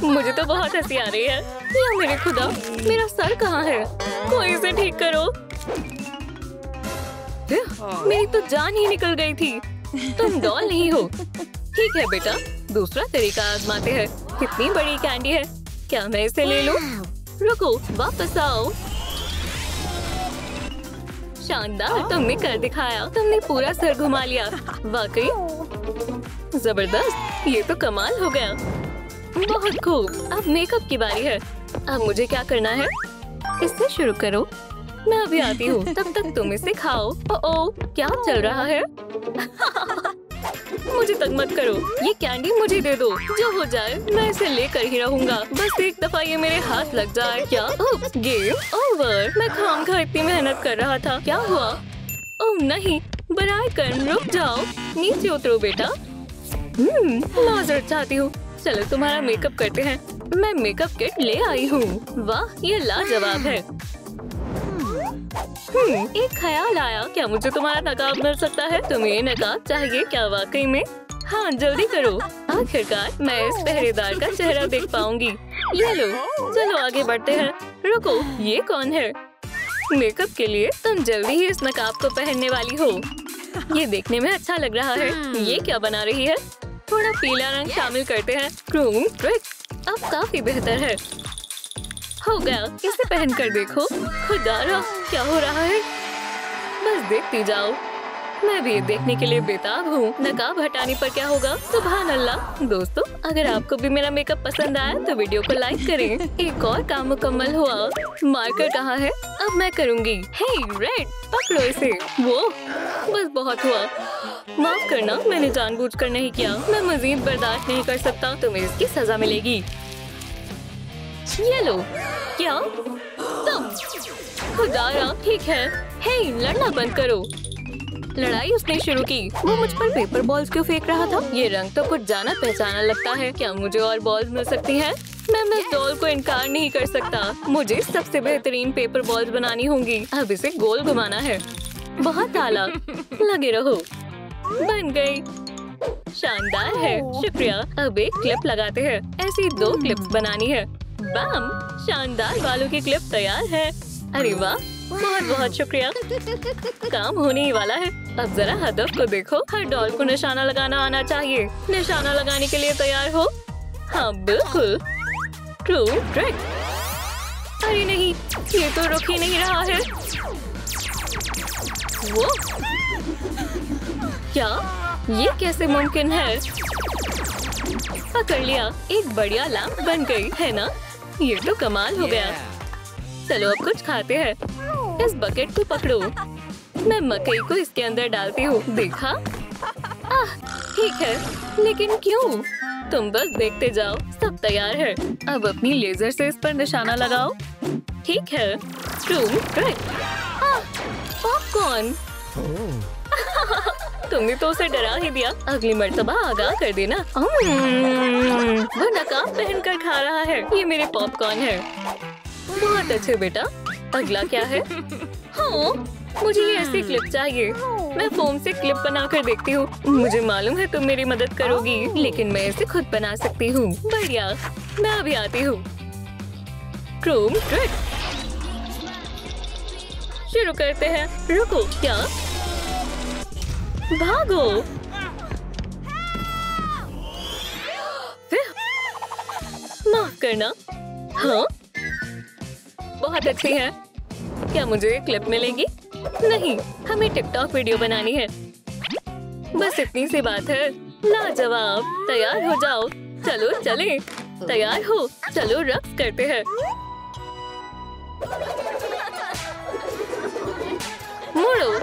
मुझे तो बहुत हंसी आ रही है। या मेरे खुदा, मेरा सर कहाँ है? कोई इसे ठीक करो। मेरी तो जान ही निकल गई थी। तुम डॉल नहीं हो। ठीक है बेटा, दूसरा तरीका आजमाते हैं। कितनी बड़ी कैंडी है। क्या मैं इसे ले लूं? रुको, वापस आओ। शानदार, तुमने कर दिखाया। तुमने पूरा सर घुमा लिया। वाकई जबरदस्त। ये तो कमाल हो गया। बहुत खूब। अब मेकअप की बारी है। अब मुझे क्या करना है? इससे शुरू करो। मैं अभी आती हूँ। तब तक तुम इसे खाओ। ओह, क्या चल रहा है? मुझे तंग मत करो। ये कैंडी मुझे दे दो। जो हो जाए मैं इसे लेकर ही रहूंगा। बस एक दफा ये मेरे हाथ लग जाए। क्या? Game over. मैं खामखा इतनी मेहनत कर रहा था। क्या हुआ? ओह नहीं, बनाए कर रुक जाओ, नीचे उतरो बेटा। माजरत चाहती हूँ। चलो तुम्हारा मेकअप करते हैं। मैं मेकअप किट ले आई हूँ। वाह ये लाजवाब है। एक ख्याल आया, क्या मुझे तुम्हारा नकाब मिल सकता है? तुम्हें ये नकाब चाहिए क्या वाकई में? हाँ जल्दी करो। आखिरकार मैं इस पहरेदार का चेहरा देख पाऊंगी। ये लो, चलो आगे बढ़ते हैं। रुको, ये कौन है? मेकअप के लिए तुम जल्दी ही इस नकाब को पहनने वाली हो। ये देखने में अच्छा लग रहा है। ये क्या बना रही है? थोड़ा पीला रंग शामिल करते हैं। क्रूम ट्रिक अब काफी बेहतर है। हो गया, इसे पहन कर देखो। खुदारा क्या हो रहा है? बस देखती जाओ। मैं भी ये देखने के लिए बेताब हूँ। नकाब हटाने पर क्या होगा? सुभान अल्लाह। दोस्तों अगर आपको भी मेरा मेकअप पसंद आया तो वीडियो को लाइक करें। एक और काम मुकम्मल हुआ। मार्कर कहाँ है? अब मैं करूँगी। हे रेड, पकड़ो इसे। वो बस बहुत हुआ। माफ करना, मैंने जानबूझकर नहीं किया। मैं मजीद बर्दाश्त नहीं कर सकता। तुम्हें इसकी सजा मिलेगी। ये लो। क्या तुम? खुदारा ठीक है। हे लड़ना बंद करो। लड़ाई उसने शुरू की। वो मुझ पर पेपर बॉल्स क्यों फेंक रहा था? ये रंग तो कुछ जाना पहचाना लगता है। क्या मुझे और बॉल्स मिल सकती हैं? मैं मिस डॉल को इनकार नहीं कर सकता। मुझे सबसे बेहतरीन पेपर बॉल्स बनानी होंगी। अब इसे गोल घुमाना है। बहुत आला, लगे रहो। बन गई। शानदार है, शुक्रिया। अब एक क्लिप लगाते हैं। ऐसी 2 क्लिप्स बनानी है। बम, शानदार बालों की क्लिप तैयार है। अरे वाह, बहुत बहुत शुक्रिया। काम होने ही वाला है। अब जरा हदफ को देखो। हर डॉल को निशाना लगाना आना चाहिए। निशाना लगाने के लिए तैयार हो? हाँ बिल्कुल। True trick. अरे नहीं, ये तो रुक ही नहीं रहा है। वो क्या? ये कैसे मुमकिन है? पकड़ लिया। एक बढ़िया लैंप बन गई है ना? ये तो कमाल हो गया। चलो अब कुछ खाते हैं। इस बकेट को पकड़ो। मैं मकई को इसके अंदर डालती हूँ। देखा? ठीक है, लेकिन क्यों? तुम बस देखते जाओ। सब तैयार है। अब अपनी लेजर से इस पर निशाना लगाओ। ठीक है। पॉपकॉर्न। तुमने तो उसे डरा ही दिया। अगली मर्तबा आगाह कर देना। वो नकाब पहन कर खा रहा है। ये मेरे पॉपकॉर्न है। बहुत अच्छे बेटा। अगला क्या है? हाँ, मुझे ये ऐसी क्लिप चाहिए। मैं फोम से क्लिप बना कर देखती हूँ। मुझे मालूम है तुम मेरी मदद करोगी, लेकिन मैं इसे खुद बना सकती हूँ। बढ़िया, मैं अभी आती हूँ। क्रोम ट्रिक शुरू करते हैं। रुको, क्या? भागो। माफ करना। हाँ, बहुत अच्छी है। क्या मुझे एक क्लिप मिलेगी? नहीं, हमें टिकटॉक वीडियो बनानी है। बस इतनी सी बात है। लाजवाब। तैयार हो जाओ। चलो चलें। तैयार हो? चलो रक्स करते हैं। मुड़ो।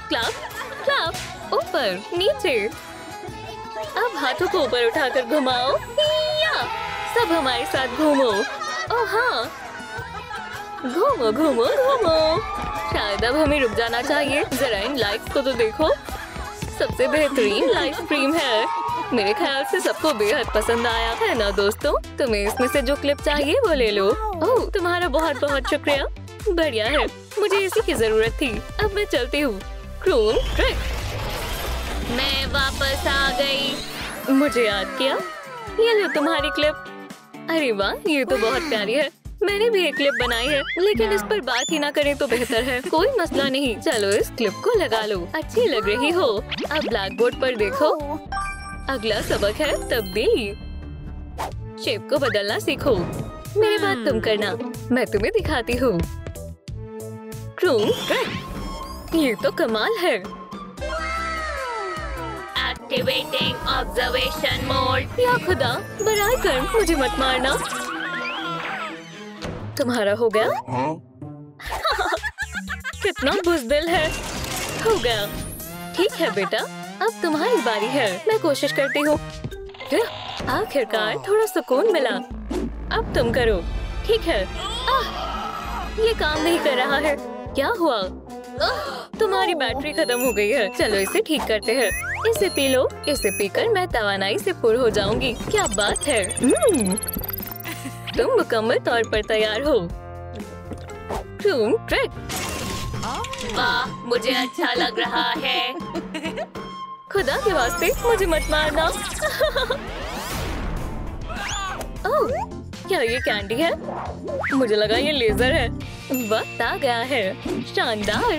Clap clap. ऊपर नीचे। अब हाथों को ऊपर उठाकर घुमाओ। या! सब हमारे साथ घूमो। ओह हाँ, घूमो घूमो घूमो। शायद अब हमें रुक जाना चाहिए। जरा इन लाइट्स को तो देखो। सबसे बेहतरीन लाइट स्ट्रीम है। मेरे ख्याल से सबको बेहद पसंद आया है ना दोस्तों? तुम्हें इसमें से जो क्लिप चाहिए वो ले लो। ओह, तुम्हारा बहुत बहुत शुक्रिया। बढ़िया है, मुझे इसी की जरूरत थी। अब मैं चलती हूँ। Chrome trick. मैं वापस आ गई। मुझे याद किया। ये लो तुम्हारी क्लिप। अरे वाह, ये तो बहुत प्यारी है। मैंने भी एक क्लिप बनाई है, लेकिन इस पर बात ही ना करें तो बेहतर है। कोई मसला नहीं। चलो इस क्लिप को लगा लो। अच्छी लग रही हो। अब ब्लैक बोर्ड पर देखो। अगला सबक है तब्दीली। शेप को बदलना सीखो। मेरी बात तुम करना, मैं तुम्हें दिखाती हूँ। Chrome trick. ये तो कमाल है। Activating observation mode. या खुदा, बराए कर मुझे मत मारना। तुम्हारा हो गया? कितना बुज़दिल है। हो गया। ठीक है बेटा, अब तुम्हारी बारी है। मैं कोशिश करती हूँ। आखिरकार थोड़ा सुकून मिला। अब तुम करो। ठीक है। ये काम नहीं कर रहा है। क्या हुआ? तुम्हारी बैटरी खत्म हो गई है। चलो इसे ठीक करते हैं। इसे पी लो। इसे पीकर मैं तवानाई से पुर हो जाऊंगी। क्या बात है। तुम मुकम्मल तौर पर तैयार हो। ट्रिक। वाह, मुझे अच्छा लग रहा है। खुदा के वास्ते मुझे मत मारना। ओह, क्या ये कैंडी है? मुझे लगा ये लेजर है। वक्त आ गया है। शानदार।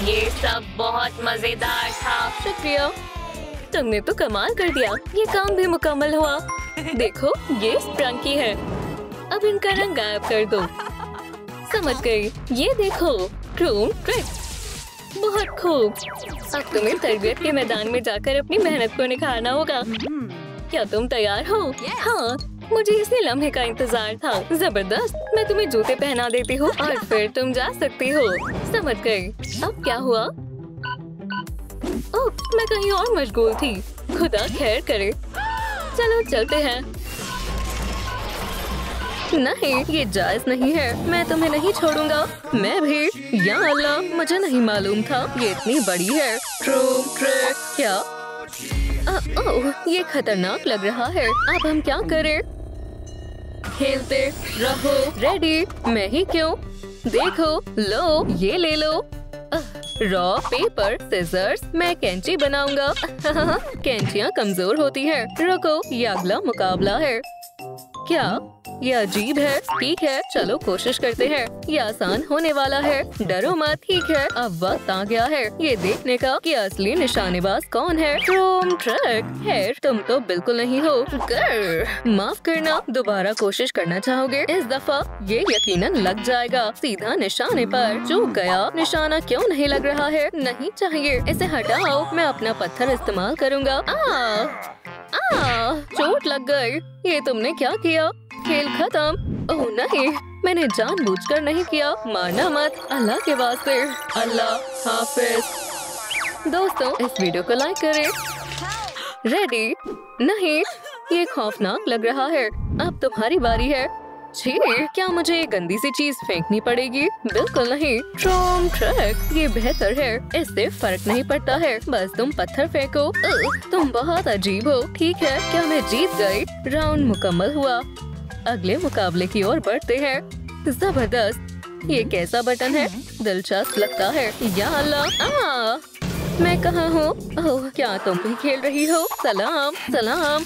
ये सब बहुत मजेदार था। शुक्रिया, तुमने तो कमाल कर दिया। ये काम भी मुकम्मल हुआ। देखो, ये स्प्रंकी है। अब इनका रंग गायब कर दो। समझ गई। ये देखो, ट्रिक। बहुत खूब। अब तुम्हें तरबियत के मैदान में जाकर अपनी मेहनत को निखारना होगा। क्या तुम तैयार हो? हाँ, मुझे इसी लम्हे का इंतजार था। जबरदस्त। मैं तुम्हें जूते पहना देती हूँ और फिर तुम जा सकती हो। समझ गई। अब क्या हुआ? ओह, मैं कहीं और मशगूल थी। खुदा खैर करे। चलो चलते हैं। नहीं, ये जायज नहीं है। मैं तुम्हें नहीं छोड़ूंगा। मैं भी। या अल्लाह, मुझे नहीं मालूम था ये इतनी बड़ी है। ट्रिक। क्या? ओह, ये खतरनाक लग रहा है। अब हम क्या करें? खेलते रहो। रेडी? मैं ही क्यों? देखो, लो, ये ले लो। Raw paper scissors. मैं कैंची बनाऊंगा। कैंचियाँ कमजोर होती है। रुको, ये अगला मुकाबला है। क्या? ये अजीब है। ठीक है, चलो कोशिश करते हैं। ये आसान होने वाला है। डरो मत। ठीक है, अब वक्त आ गया है ये देखने का कि असली निशानेबाज कौन है। ट्रिक। खैर, तुम तो बिल्कुल नहीं हो। माफ करना, दोबारा कोशिश करना चाहोगे? इस दफा ये यकीनन लग जाएगा। सीधा निशाने पर। चूक गया। निशाना क्यों नहीं लग रहा है? नहीं चाहिए। इसे हटाओ। मैं अपना पत्थर इस्तेमाल करूँगा। चोट लग गई। ये तुमने क्या किया? खेल खत्म। ओह नहीं, मैंने जानबूझकर नहीं किया। मारना मत, अल्लाह के वास्ते। अल्लाह हाफिज। दोस्तों, इस वीडियो को लाइक करें। रेडी? नहीं, ये खौफनाक लग रहा है। अब तुम्हारी बारी है। छी, क्या मुझे ये गंदी सी चीज फेंकनी पड़ेगी? बिल्कुल नहीं। ट्रिक, ये बेहतर है। इससे फर्क नहीं पड़ता है। बस तुम पत्थर फेंको। तुम बहुत अजीब हो। ठीक है, क्या मैं जीत गई? राउंड मुकम्मल हुआ। अगले मुकाबले की ओर बढ़ते हैं। जबरदस्त। ये कैसा बटन है? दिलचस्प लगता है। या अल्लाह, मैं कहाँ हूँ? ओह, क्या तुम भी खेल रही हो? सलाम सलाम।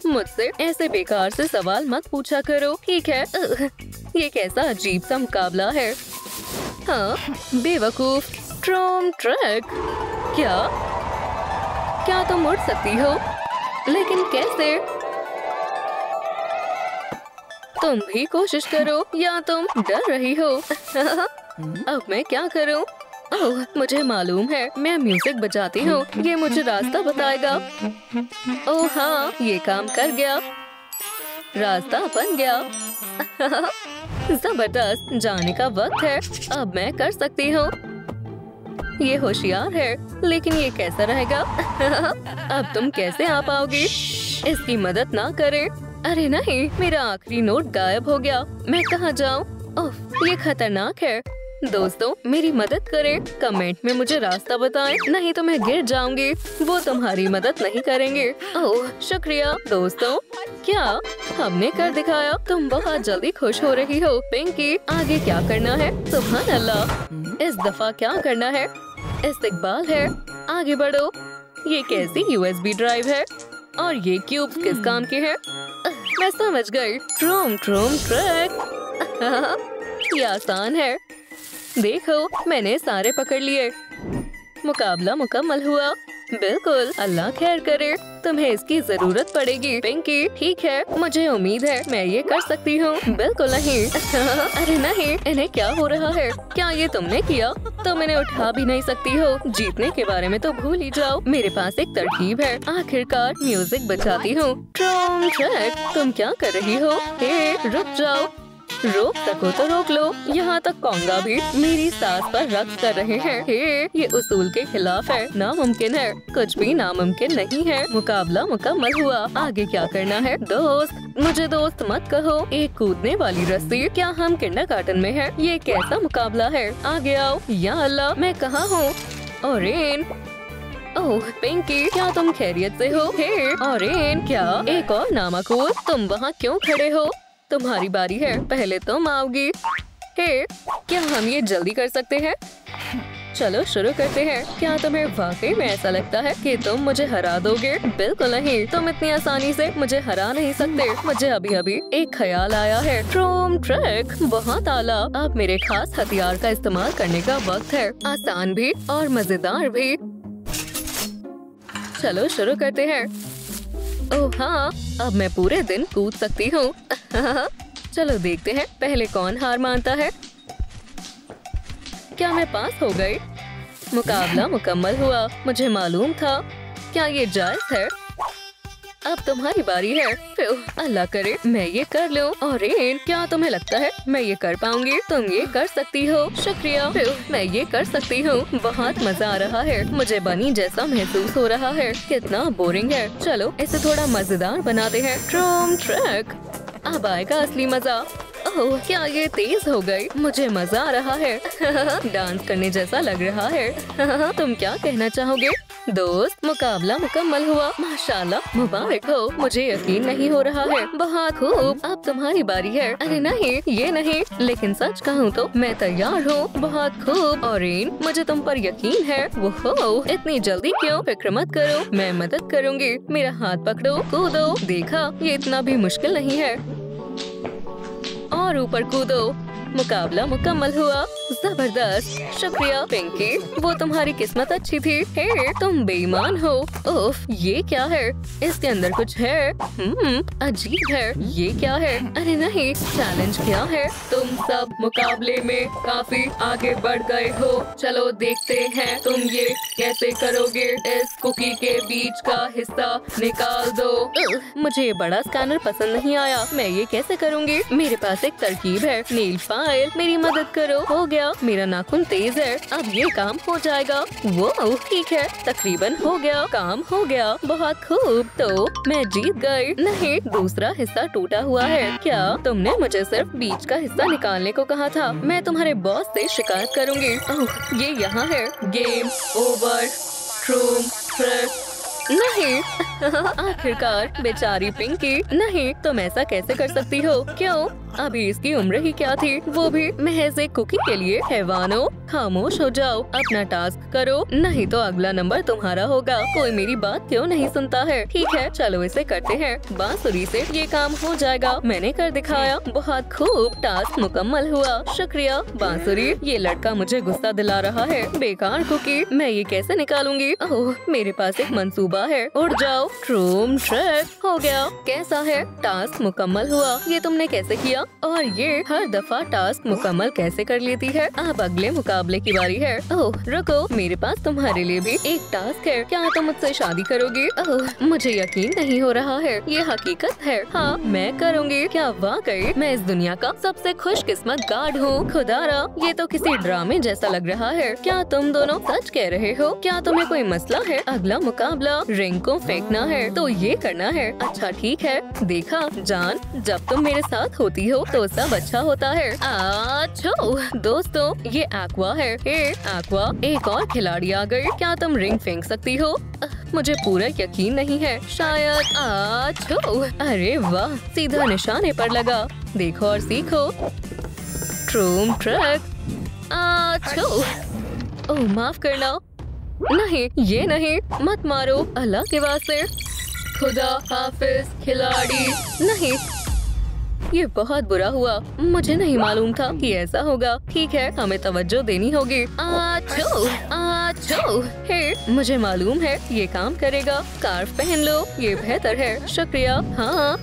मुझसे ऐसे बेकार से सवाल मत पूछा करो। ठीक है। ये कैसा अजीब सा मुकाबला है। हाँ, बेवकूफ। ट्रिक। क्या तुम उड़ सकती हो? लेकिन कैसे? तुम भी कोशिश करो। या तुम डर रही हो? अब मैं क्या करूं? ओह, मुझे मालूम है। मैं म्यूजिक बजाती हूँ। ये मुझे रास्ता बताएगा। ओह हाँ, ये काम कर गया। रास्ता बन गया। जबरदस्त। जाने का वक्त है। अब मैं कर सकती हूँ। ये होशियार है, लेकिन ये कैसा रहेगा? अब तुम कैसे आ पाओगी? इसकी मदद ना करें। अरे नहीं, मेरा आखिरी नोट गायब हो गया। मैं कहाँ जाऊँ? ओह, ये खतरनाक है। दोस्तों, मेरी मदद करें। कमेंट में मुझे रास्ता बताएं, नहीं तो मैं गिर जाऊंगी। वो तुम्हारी मदद नहीं करेंगे। ओह, शुक्रिया। दोस्तों, क्या हमने कर दिखाया? तुम बहुत जल्दी खुश हो रही हो। पिंकी, आगे क्या करना है? सुभान अल्लाह। इस दफा क्या करना है? इस्तकबाल है। आगे बढ़ो। ये कैसी USB ड्राइव है? और ये क्यूब किस काम के हैं? मैं समझ गई। ट्रिक। ये आसान है। देखो, मैंने सारे पकड़ लिए। मुकाबला मुकम्मल हुआ। बिल्कुल, अल्लाह खैर करे। तुम्हें इसकी जरूरत पड़ेगी। पिंकी, ठीक है, मुझे उम्मीद है मैं ये कर सकती हूँ। बिल्कुल नहीं। अरे नहीं, इन्हें क्या हो रहा है? क्या ये तुमने किया? तुम इन्हें उठा भी नहीं सकती हो। जीतने के बारे में तो भूल ही जाओ। मेरे पास एक तरकीब है। आखिरकार म्यूजिक बजाती हूँ। ट्रिक, तुम क्या कर रही हो? रुक जाओ। रोक सको तो रोक लो। यहाँ तक कोंगा भी मेरी सांस पर रक्स कर रहे हैं। ये उसूल के खिलाफ है। नामुमकिन है। कुछ भी नामुमकिन नहीं है। मुकाबला मुकम्मल हुआ। आगे क्या करना है? दोस्त, मुझे दोस्त मत कहो। एक कूदने वाली रस्सी, क्या हम किंडरगार्टन में हैं? ये कैसा मुकाबला है? आगे आओ। या अल्लाह, मैं कहाँ हूँ? ओरेन, ओह पिंकी, क्या तुम खैरियत से हो? हे ओरेन, क्या एक और नामाकूल? तुम वहाँ क्यों खड़े हो? तुम्हारी बारी है, पहले तुम आओगी। हे, क्या हम ये जल्दी कर सकते हैं? चलो शुरू करते हैं। क्या तुम्हें वाकई में ऐसा लगता है कि तुम मुझे हरा दोगे? बिल्कुल नहीं, तुम इतनी आसानी से मुझे हरा नहीं सकते। मुझे अभी अभी एक ख्याल आया है। ट्रूम ट्रिक, बहुत आला। अब मेरे खास हथियार का इस्तेमाल करने का वक्त है, आसान भी और मजेदार भी। चलो शुरू करते हैं। ओह हाँ, अब मैं पूरे दिन कूद सकती हूँ। चलो देखते हैं पहले कौन हार मानता है। क्या मैं पास हो गई? मुकाबला मुकम्मल हुआ, मुझे मालूम था। क्या ये जायज है? अब तुम्हारी बारी है। अल्लाह करे मैं ये कर लूं। और क्या तुम्हें लगता है मैं ये कर पाऊंगी? तुम ये कर सकती हो। शुक्रिया, मैं ये कर सकती हूँ। बहुत मजा आ रहा है, मुझे बनी जैसा महसूस हो रहा है। कितना बोरिंग है, चलो इसे थोड़ा मजेदार बनाते हैं। ट्रूम ट्रिक, अब आएगा असली मजा। ओह, क्या ये तेज हो गई? मुझे मजा आ रहा है। डांस करने जैसा लग रहा है। तुम क्या कहना चाहोगे? दोस्त, मुकाबला मुकम्मल हुआ। माशाल्लाह, मुबारक हो। मुझे यकीन नहीं हो रहा है। बहुत खूब, अब तुम्हारी बारी है। अरे नहीं, ये नहीं, लेकिन सच कहूँ तो मैं तैयार हूँ। बहुत खूब। औरीन, मुझे तुम पर यकीन है। वो इतनी जल्दी क्यों? फिक्र मत करो, मैं मदद करूँगी। मेरा हाथ पकड़ो, कूदो। देखा, ये इतना भी मुश्किल नहीं है। और ऊपर कूदो। मुकाबला मुकम्मल हुआ। जबरदस्त, शुक्रिया पिंकी, वो तुम्हारी किस्मत अच्छी थी। हे, तुम बेईमान हो। उफ, ये क्या है? इसके अंदर कुछ है। अजीब है। ये क्या है? अरे नहीं, चैलेंज क्या है? तुम सब मुकाबले में काफी आगे बढ़ गए हो। चलो देखते हैं तुम ये कैसे करोगे। इस कुकी के बीच का हिस्सा निकाल दो। मुझे ये बड़ा स्कैनर पसंद नहीं आया। मैं ये कैसे करूँगी? मेरे पास एक तरकीब है। नील फाइल, मेरी मदद करो। हो गया, मेरा नाखून तेज है, अब ये काम हो जाएगा। वो ठीक है, तकरीबन हो गया। काम हो गया, बहुत खूब। तो मैं जीत गई। नहीं, दूसरा हिस्सा टूटा हुआ है। क्या तुमने मुझे सिर्फ बीच का हिस्सा निकालने को कहा था? मैं तुम्हारे बॉस से शिकायत करूँगी। ओह, ये यहाँ है। Game over. ट्रूम ट्रिक, नहीं। आखिरकार बेचारी पिंकी। नहीं, तुम ऐसा कैसे कर सकती हो? क्यों? अभी इसकी उम्र ही क्या थी? वो भी महज एक कुकी के लिए। हैवानों, खामोश हो जाओ, अपना टास्क करो, नहीं तो अगला नंबर तुम्हारा होगा। कोई मेरी बात क्यों नहीं सुनता है? ठीक है, चलो इसे करते हैं। बांसुरी से ये काम हो जाएगा। मैंने कर दिखाया। बहुत खूब, टास्क मुकम्मल हुआ। शुक्रिया बांसुरी। ये लड़का मुझे गुस्सा दिला रहा है। बेकार कुकी, मैं ये कैसे निकालूंगी? ओह, मेरे पास एक मंसूबा है। उड़ जाओ। ट्रूम ट्रिक, हो गया। कैसा है? टास्क मुकम्मल हुआ। ये तुमने कैसे किया? और ये हर दफा टास्क मुकम्मल कैसे कर लेती है? अब अगले मुकाबले की बारी है। ओह रुको, मेरे पास तुम्हारे लिए भी एक टास्क है। क्या तुम मुझसे शादी करोगी? ओह, मुझे यकीन नहीं हो रहा है। ये हकीकत है। हाँ, मैं करूँगी। क्या वाकई मैं इस दुनिया का सबसे खुशकिस्मत गार्ड हूँ? खुदारा, ये तो किसी ड्रामे जैसा लग रहा है। क्या तुम दोनों सच कह रहे हो? क्या तुम्हें कोई मसला है? अगला मुकाबला रिंग को फेंकना है, तो ये करना है। अच्छा ठीक है। देखा जान, जब तुम मेरे साथ होती हो तो सब अच्छा होता है। आछो दोस्तों, ये एक्वा है। एक्वा, एक और खिलाड़ी आ गई। क्या तुम रिंग फेंक सकती हो? मुझे पूरा यकीन नहीं है। शायद। आछो, अरे वाह, सीधा निशाने पर लगा। देखो और सीखो। ट्रूम ट्रिक। आछो, ओह माफ करना। नहीं, ये नहीं, मत मारो, अल्लाह के वास्ते। खुदा हाफिज खिलाड़ी। नहीं, ये बहुत बुरा हुआ। मुझे नहीं मालूम था कि ऐसा होगा। ठीक है, हमें तवज्जो देनी होगी। आछो, आछो। हे, मुझे मालूम है ये काम करेगा। स्कार्फ पहन लो, ये बेहतर है। शुक्रिया। हाँ,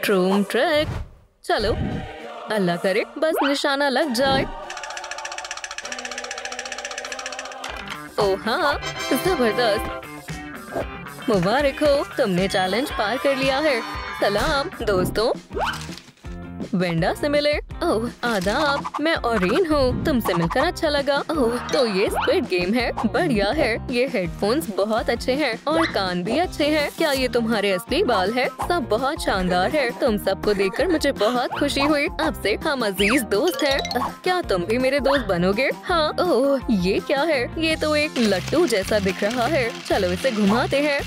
ट्रूम ट्रिक। चलो, अल्लाह करे बस निशाना लग जाए। ओह हाँ, जबरदस्त। मुबारक हो, तुमने चैलेंज पार कर लिया है। सलाम दोस्तों, वेंडा से मिले। ओह आदाब, मैं ओरेन हूँ। तुमसे मिलकर अच्छा लगा। ओह तो ये स्क्विड गेम है, बढ़िया है। ये हेडफोन्स बहुत अच्छे हैं और कान भी अच्छे हैं। क्या ये तुम्हारे असली बाल है? सब बहुत शानदार है। तुम सबको देखकर मुझे बहुत खुशी हुई। अब से हम अजीज दोस्त हैं। क्या तुम भी मेरे दोस्त बनोगे? हाँ। ओह ये क्या है? ये तो एक लट्टू जैसा दिख रहा है। चलो इसे घुमाते हैं।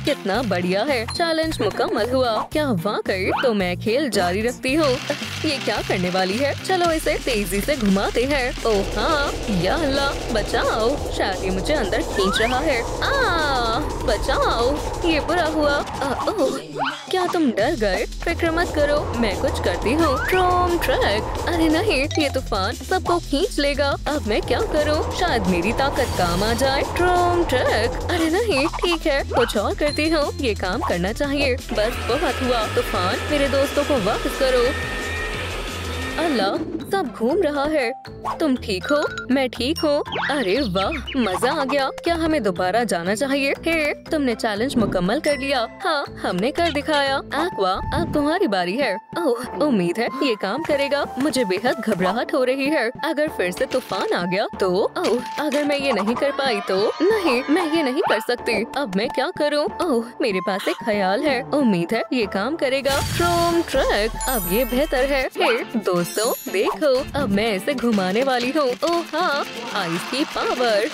कितना बढ़िया है। चैलेंज मुकम्मल हुआ। क्या वाकई? तो मैं खेल जारी रखती हूँ। ये क्या करने वाली है? चलो इसे तेजी से घुमाते हैं। ओह हाँ, या अल्लाह बचाओ, शायद ये मुझे अंदर खींच रहा है। बचाओ, ये बुरा हुआ। ओह क्या तुम डर गए? फिक्र मत करो, मैं कुछ करती हूँ। ट्रॉम ट्रैक। अरे नहीं, ये तूफान सबको खींच लेगा। अब मैं क्या करूँ? शायद मेरी ताकत काम आ जाए। ट्रॉम ट्रैक। अरे नहीं, ठीक है, कुछ और करती हूँ। ये काम करना चाहिए। बस बहुत हुआ। तूफान, मेरे दोस्तों को वापस करो। अल्लाह, सब घूम रहा है। तुम ठीक हो? मैं ठीक हूँ। अरे वाह, मजा आ गया। क्या हमें दोबारा जाना चाहिए? हे, तुमने चैलेंज मुकम्मल कर लिया। हाँ, हमने कर दिखाया। एक्वा, अब तुम्हारी बारी है। ओह, उम्मीद है ये काम करेगा। मुझे बेहद घबराहट हो रही है। अगर फिर से तूफान आ गया तो? ओह, अगर मैं ये नहीं कर पाई तो? नहीं, मैं ये नहीं कर सकती। अब मैं क्या करूँ? ओह, मेरे पास एक ख्याल है। उम्मीद है ये काम करेगा। ट्रॉम ट्रैक। अब ये बेहतर है। हे दोस्तों, देखो, अब मैं इसे घुमाने वाली हूँ। ओह हाँ, आइस की पावर।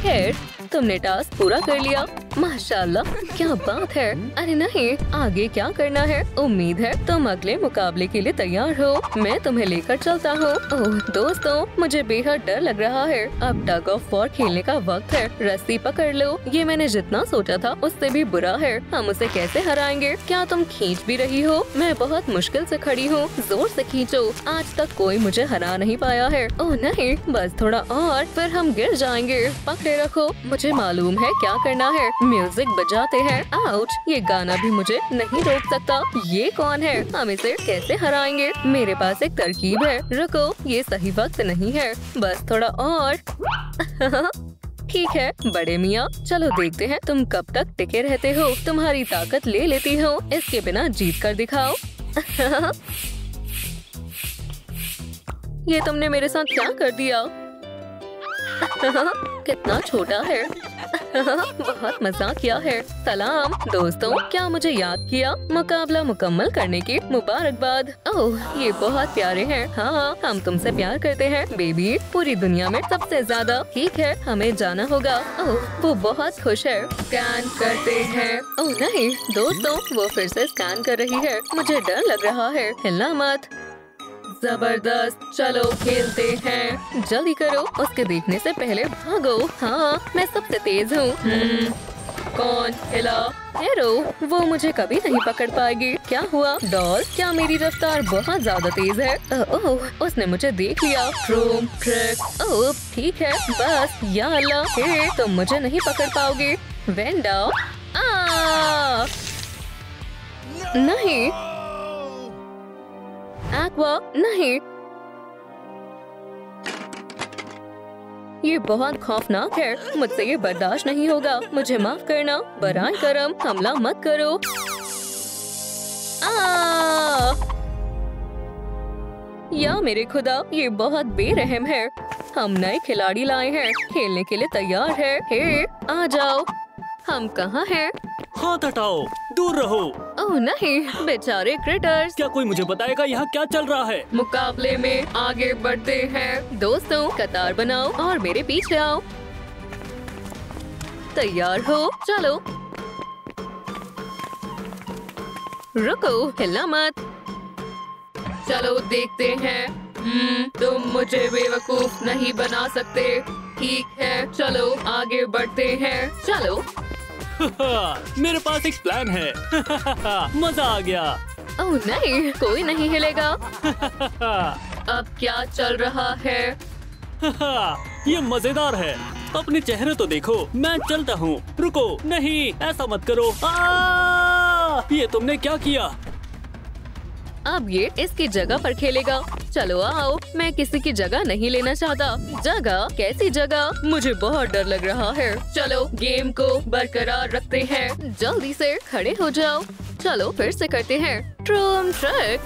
खैर, तुमने टास्क पूरा कर लिया। माशाल्लाह, क्या बात है। अरे नहीं, आगे क्या करना है? उम्मीद है तुम अगले मुकाबले के लिए तैयार हो। मैं तुम्हें लेकर चलता हूँ। ओह दोस्तों, मुझे बेहद डर लग रहा है। अब टग ऑफ वॉर खेलने का वक्त है। रस्सी पकड़ लो। ये मैंने जितना सोचा था उससे भी बुरा है। हम उसे कैसे हराएंगे? क्या तुम खींच भी रही हो? मैं बहुत मुश्किल से खड़ी हूँ। जोर से खींचो। आज तक कोई मुझे हरा नहीं पाया है। ओह नहीं, बस थोड़ा और, फिर हम गिर जाएंगे। पकड़े रखो, मुझे मालूम है क्या करना है। म्यूजिक बजाते हैं। आउच, ये गाना भी मुझे नहीं रोक सकता। ये कौन है? हम इसे कैसे हराएंगे? मेरे पास एक तरकीब है। रुको, ये सही वक्त नहीं है। बस थोड़ा और। ठीक है बड़े मियाँ, चलो देखते हैं तुम कब तक टिके रहते हो। तुम्हारी ताकत ले लेती हूँ। इसके बिना जीत कर दिखाओ। ये तुमने मेरे साथ क्या कर दिया? कितना छोटा है। बहुत मजाक किया है। सलाम दोस्तों, क्या मुझे याद किया? मुकाबला मुकम्मल करने की मुबारकबाद। ओह ये बहुत प्यारे हैं। हाँ, हम तुमसे प्यार करते हैं बेबी, पूरी दुनिया में सबसे ज्यादा। ठीक है, हमें जाना होगा। ओह वो बहुत खुश है। स्कैन करते हैं। ओह नहीं दोस्तों, वो फिर से स्कैन कर रही है। मुझे डर लग रहा है। हिलना मत। जबरदस्त, चलो खेलते हैं। जल्दी करो, उसके देखने से पहले भागो। हाँ, मैं सबसे तेज हूँ। कौन हिला? हेरो, वो मुझे कभी नहीं पकड़ पाएगी। क्या हुआ डॉल? क्या मेरी रफ्तार बहुत ज्यादा तेज है? ओह, उसने मुझे देख लिया। ट्रूम ट्रिक। ओह ठीक है, बस या अल्लाह, हे तुम मुझे नहीं पकड़ पाओगे। वेंडा। नहीं एक्वा, नहीं, ये बहुत खौफनाक है। मुझसे ये बर्दाश्त नहीं होगा। मुझे माफ करना। बराए करम, हमला मत करो। या मेरे खुदा, ये बहुत बेरहम है। हम नए खिलाड़ी लाए हैं, खेलने के लिए तैयार है। हे आ जाओ। हम कहाँ हैं? हाथ हटाओ, दूर रहो। ओह नहीं, बेचारे क्रिटर्स। क्या कोई मुझे बताएगा यहाँ क्या चल रहा है? मुकाबले में आगे बढ़ते हैं। दोस्तों कतार बनाओ और मेरे पीछे आओ। तैयार हो? चलो। रुको, हिलना मत। चलो देखते हैं। तुम मुझे बेवकूफ नहीं बना सकते। ठीक है, चलो आगे बढ़ते हैं। चलो। मेरे पास एक प्लान है। मजा आ गया। ओह नहीं, कोई नहीं हिलेगा। अब क्या चल रहा है? ये मजेदार है। अपने चेहरे तो देखो। मैं चलता हूँ। रुको, नहीं ऐसा मत करो। ये तुमने क्या किया? अब ये इसकी जगह पर खेलेगा। चलो आओ, मैं किसी की जगह नहीं लेना चाहता। जगह? कैसी जगह? मुझे बहुत डर लग रहा है। चलो गेम को बरकरार रखते हैं। जल्दी से खड़े हो जाओ। चलो फिर से करते हैं। ट्रूम ट्रिक।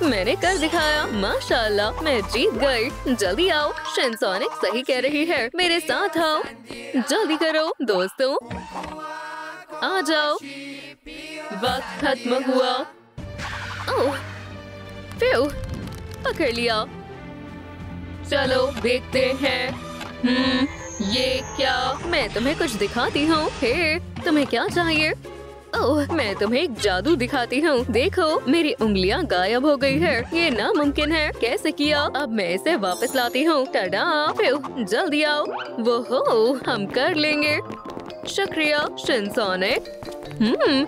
मैंने कर दिखाया। माशाल्लाह, मैं जीत गई। जल्दी आओ, शिनसोनिक सही कह रही है, मेरे साथ आओ। जल्दी करो दोस्तों, आ जाओ। वक्त खत्म हुआ। ओह, फिर पकड़ लिया। चलो देखते हैं। ये क्या? मैं तुम्हें कुछ दिखाती हूँ। हे, तुम्हें क्या चाहिए? ओह, मैं तुम्हें एक जादू दिखाती हूँ। देखो, मेरी उंगलियाँ गायब हो गई है। ये नामुमकिन है। कैसे किया? अब मैं इसे वापस लाती हूँ। टडा! फिर जल्दी आओ। वो हो, हम कर लेंगे। शुक्रिया शिनसोनिक।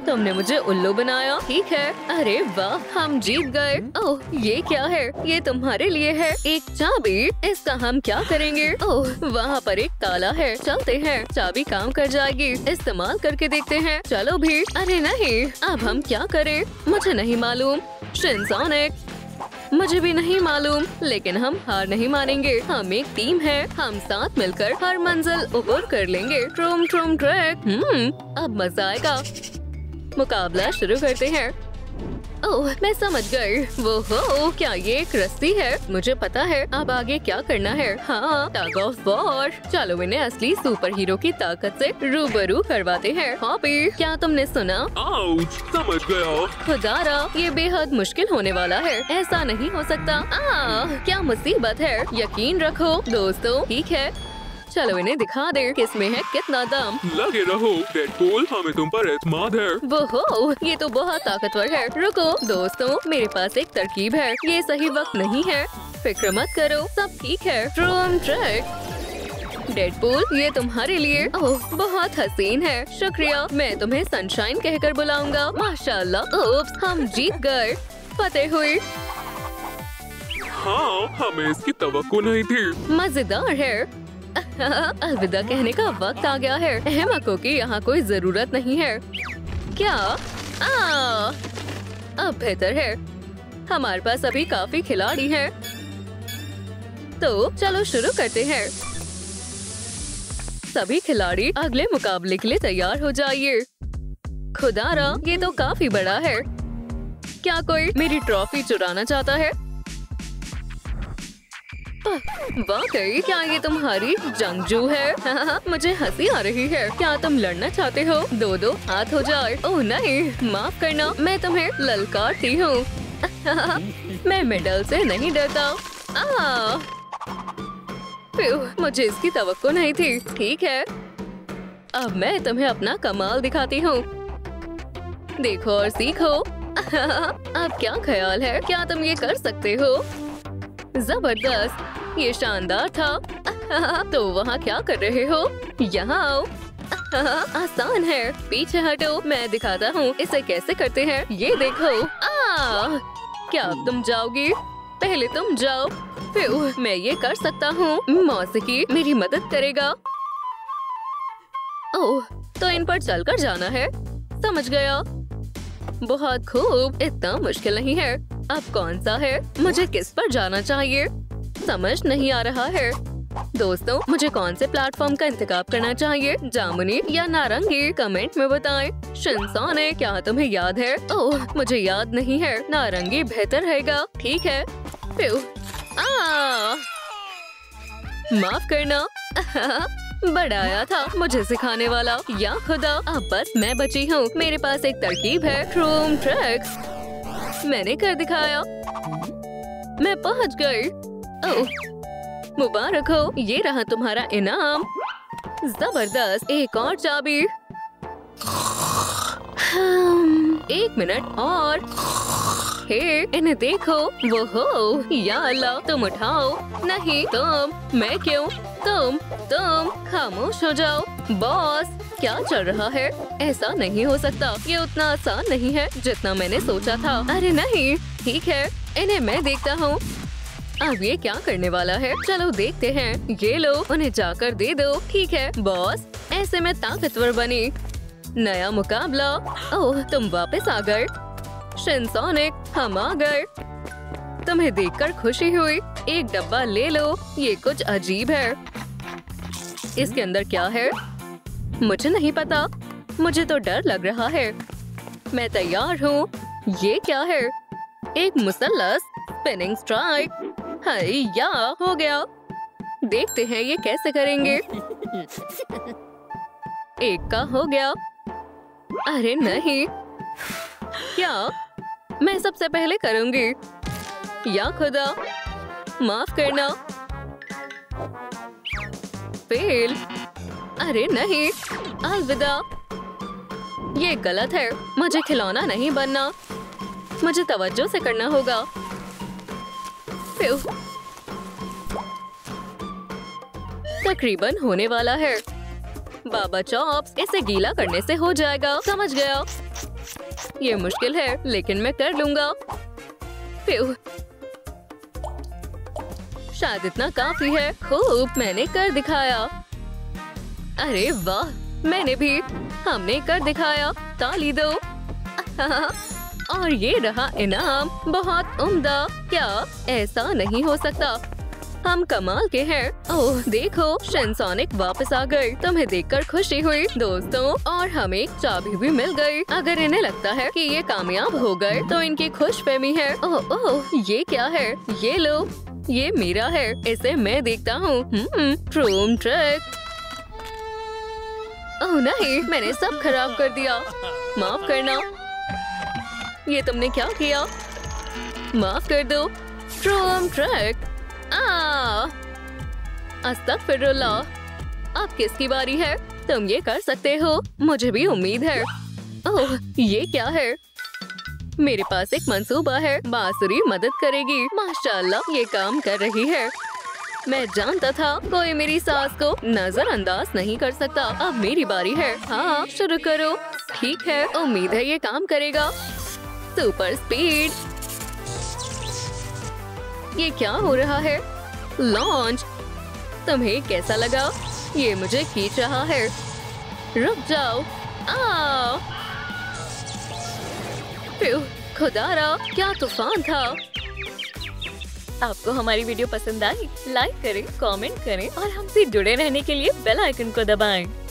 तुमने मुझे उल्लू बनाया। ठीक है। अरे वाह, हम जीत गए। ओह, ये क्या है? ये तुम्हारे लिए है। एक चाबी। इसका हम क्या करेंगे? ओह, वहाँ पर एक ताला है। चलते हैं, चाबी काम कर जाएगी। इस्तेमाल करके देखते हैं। चलो भी। अरे नहीं, अब हम क्या करें? मुझे नहीं मालूम। शिनसोनिक, मुझे भी नहीं मालूम, लेकिन हम हार नहीं मानेंगे। हम एक टीम है। हम साथ मिलकर हर मंजिल अबूर कर लेंगे। ट्रूम ट्रूम ट्रैक। अब मजा आएगा। मुकाबला शुरू करते हैं। ओह, मैं समझ गई। वो हो, क्या ये एक रस्सी है? मुझे पता है अब आगे क्या करना है। हाँ, टग ऑफ वॉर। चलो इन्हें असली सुपर हीरो की ताकत से रूबरू करवाते हैं। हॉपी, क्या तुमने सुना? आउच, समझ गया। खुदारा, ये बेहद मुश्किल होने वाला है। ऐसा नहीं हो सकता। क्या मुसीबत है। यकीन रखो दोस्तों। ठीक है, चलो इन्हें दिखा दे किसमें है कितना दम। लगे रहो डेडपूल, हमें तुम पर एतमाद है। वो हो, ये तो बहुत ताकतवर है। रुको दोस्तों, मेरे पास एक तरकीब है। ये सही वक्त नहीं है। फिक्र मत करो, सब ठीक है। ट्रूम ट्रैक। डेडपूल, ये तुम्हारे लिए। ओह, बहुत हसीन है। शुक्रिया। मैं तुम्हें सनशाइन कहकर बुलाऊंगा। माशाल्लाह। ओप्स, हम जीत गए। फतेह हुई। हाँ, हमें इसकी तवक्को नहीं थी। मजेदार है। अलविदा कहने का वक्त आ गया है। अहमकों की यहाँ कोई जरूरत नहीं है। क्या? अब बेहतर है। हमारे पास अभी काफी खिलाड़ी हैं। तो चलो शुरू करते हैं। सभी खिलाड़ी अगले मुकाबले के लिए तैयार हो जाइए। खुदारा, ये तो काफी बड़ा है। क्या कोई मेरी ट्रॉफी चुराना चाहता है? वाकई, क्या ये तुम्हारी जंगजू है? मुझे हंसी आ रही है। क्या तुम लड़ना चाहते हो? दो दो हाथ हो जाए। ओह नहीं, माफ करना, मैं तुम्हें ललकारती हूँ। मैं मेडल से नहीं डरता। मुझे इसकी तवक्को नहीं थी। ठीक है, अब मैं तुम्हें अपना कमाल दिखाती हूँ। देखो और सीखो। अब क्या ख्याल है? क्या तुम ये कर सकते हो? जबरदस्त, ये शानदार था। तो वहाँ क्या कर रहे हो? यहाँ आओ। आसान है, पीछे हटो, मैं दिखाता हूँ इसे कैसे करते हैं। ये देखो। क्या अब तुम जाओगी? पहले तुम जाओ, फिर मैं ये कर सकता हूँ। मौसीकी मेरी मदद करेगा। ओह, तो इन पर चलकर जाना है। समझ गया। बहुत खूब, इतना मुश्किल नहीं है। अब कौन सा है? मुझे किस पर जाना चाहिए? समझ नहीं आ रहा है। दोस्तों, मुझे कौन से प्लेटफॉर्म का इंतखाब करना चाहिए? जामुनी या नारंगी? कमेंट में बताएं। शिनसोनिक, क्या तुम्हें याद है? ओह, मुझे याद नहीं है। नारंगी बेहतर रहेगा। ठीक है। माफ करना। बढ़ाया था मुझे सिखाने वाला। या खुदा, अब बस मैं बची हूँ। मेरे पास एक तरकीब है। ट्रूम ट्रैक्स। मैंने कर दिखाया। मैं पहुँच गई। ओह, मुबारक हो, ये रहा तुम्हारा इनाम। जबरदस्त, एक और चाबी। 1 मिनट और। हे, इन्हें देखो। वो हो, या अल्लाह, तुम उठाओ। नहीं, तुम। मैं क्यों? तुम खामोश हो जाओ। बॉस, क्या चल रहा है? ऐसा नहीं हो सकता। ये उतना आसान नहीं है जितना मैंने सोचा था। अरे नहीं, ठीक है, इन्हें मैं देखता हूँ। अब ये क्या करने वाला है? चलो देखते हैं। ये लो, उन्हें जाकर दे दो। ठीक है बॉस, ऐसे में ताकतवर बनी। नया मुकाबला। ओह, तुम वापस आ गए। शिनसोनिक, हम आ गए। तुम्हें देखकर खुशी हुई। एक डब्बा ले लो। ये कुछ अजीब है। इसके अंदर क्या है? मुझे नहीं पता। मुझे तो डर लग रहा है। मैं तैयार हूँ। ये क्या है? एक मुसल्लस, स्पिनिंग स्ट्राइक। या हो गया। देखते हैं ये कैसे करेंगे। एक का हो गया। अरे नहीं, क्या मैं सबसे पहले करूंगी? या खुदा, माफ करना। फेल। अरे नहीं, अलविदा। ये गलत है। मुझे खिलौना नहीं बनना। मुझे तवज्जो से करना होगा। तकरीबन होने वाला है। बाबा चॉप्स, इसे गीला करने से हो जाएगा। समझ गया। ये मुश्किल है लेकिन मैं कर लूंगा। शायद इतना काफी है। खूब, मैंने कर दिखाया। अरे वाह, मैंने भी। हमने कर दिखाया। ताली दो। और ये रहा इनाम। बहुत उम्दा। क्या ऐसा नहीं हो सकता? हम कमाल के हैं। ओह देखो, शिनसोनिक वापस आ गए। तुम्हें देखकर खुशी हुई दोस्तों। और हमें चाबी भी मिल गई। अगर इन्हें लगता है कि ये कामयाब हो गए तो इनकी खुशफहमी है। ओह, ये क्या है? ये लो, ये मेरा है। इसे मैं देखता हूँ। ट्रूम ट्रिक। ओह नहीं, मैंने सब खराब कर दिया। माफ करना। ये तुमने क्या किया? माफ कर दो। ट्रूम ट्रिक। अस्तगफिरुल्लाह। अब किसकी बारी है? तुम ये कर सकते हो। मुझे भी उम्मीद है। ओह, ये क्या है? मेरे पास एक मंसूबा है। बांसुरी मदद करेगी। माशाल्लाह, ये काम कर रही है। मैं जानता था कोई मेरी सास को नजरअंदाज नहीं कर सकता। अब मेरी बारी है। हाँ, शुरू करो। ठीक है, उम्मीद है ये काम करेगा। Super speed. ये क्या हो रहा है? लॉन्च। तुम्हें कैसा लगा? ये मुझे खींच रहा है। रुक जाओ। खुदारा, क्या तूफान था। आपको हमारी वीडियो पसंद आई? लाइक करें, कमेंट करें और हमसे जुड़े रहने के लिए बेल आइकन को दबाएं।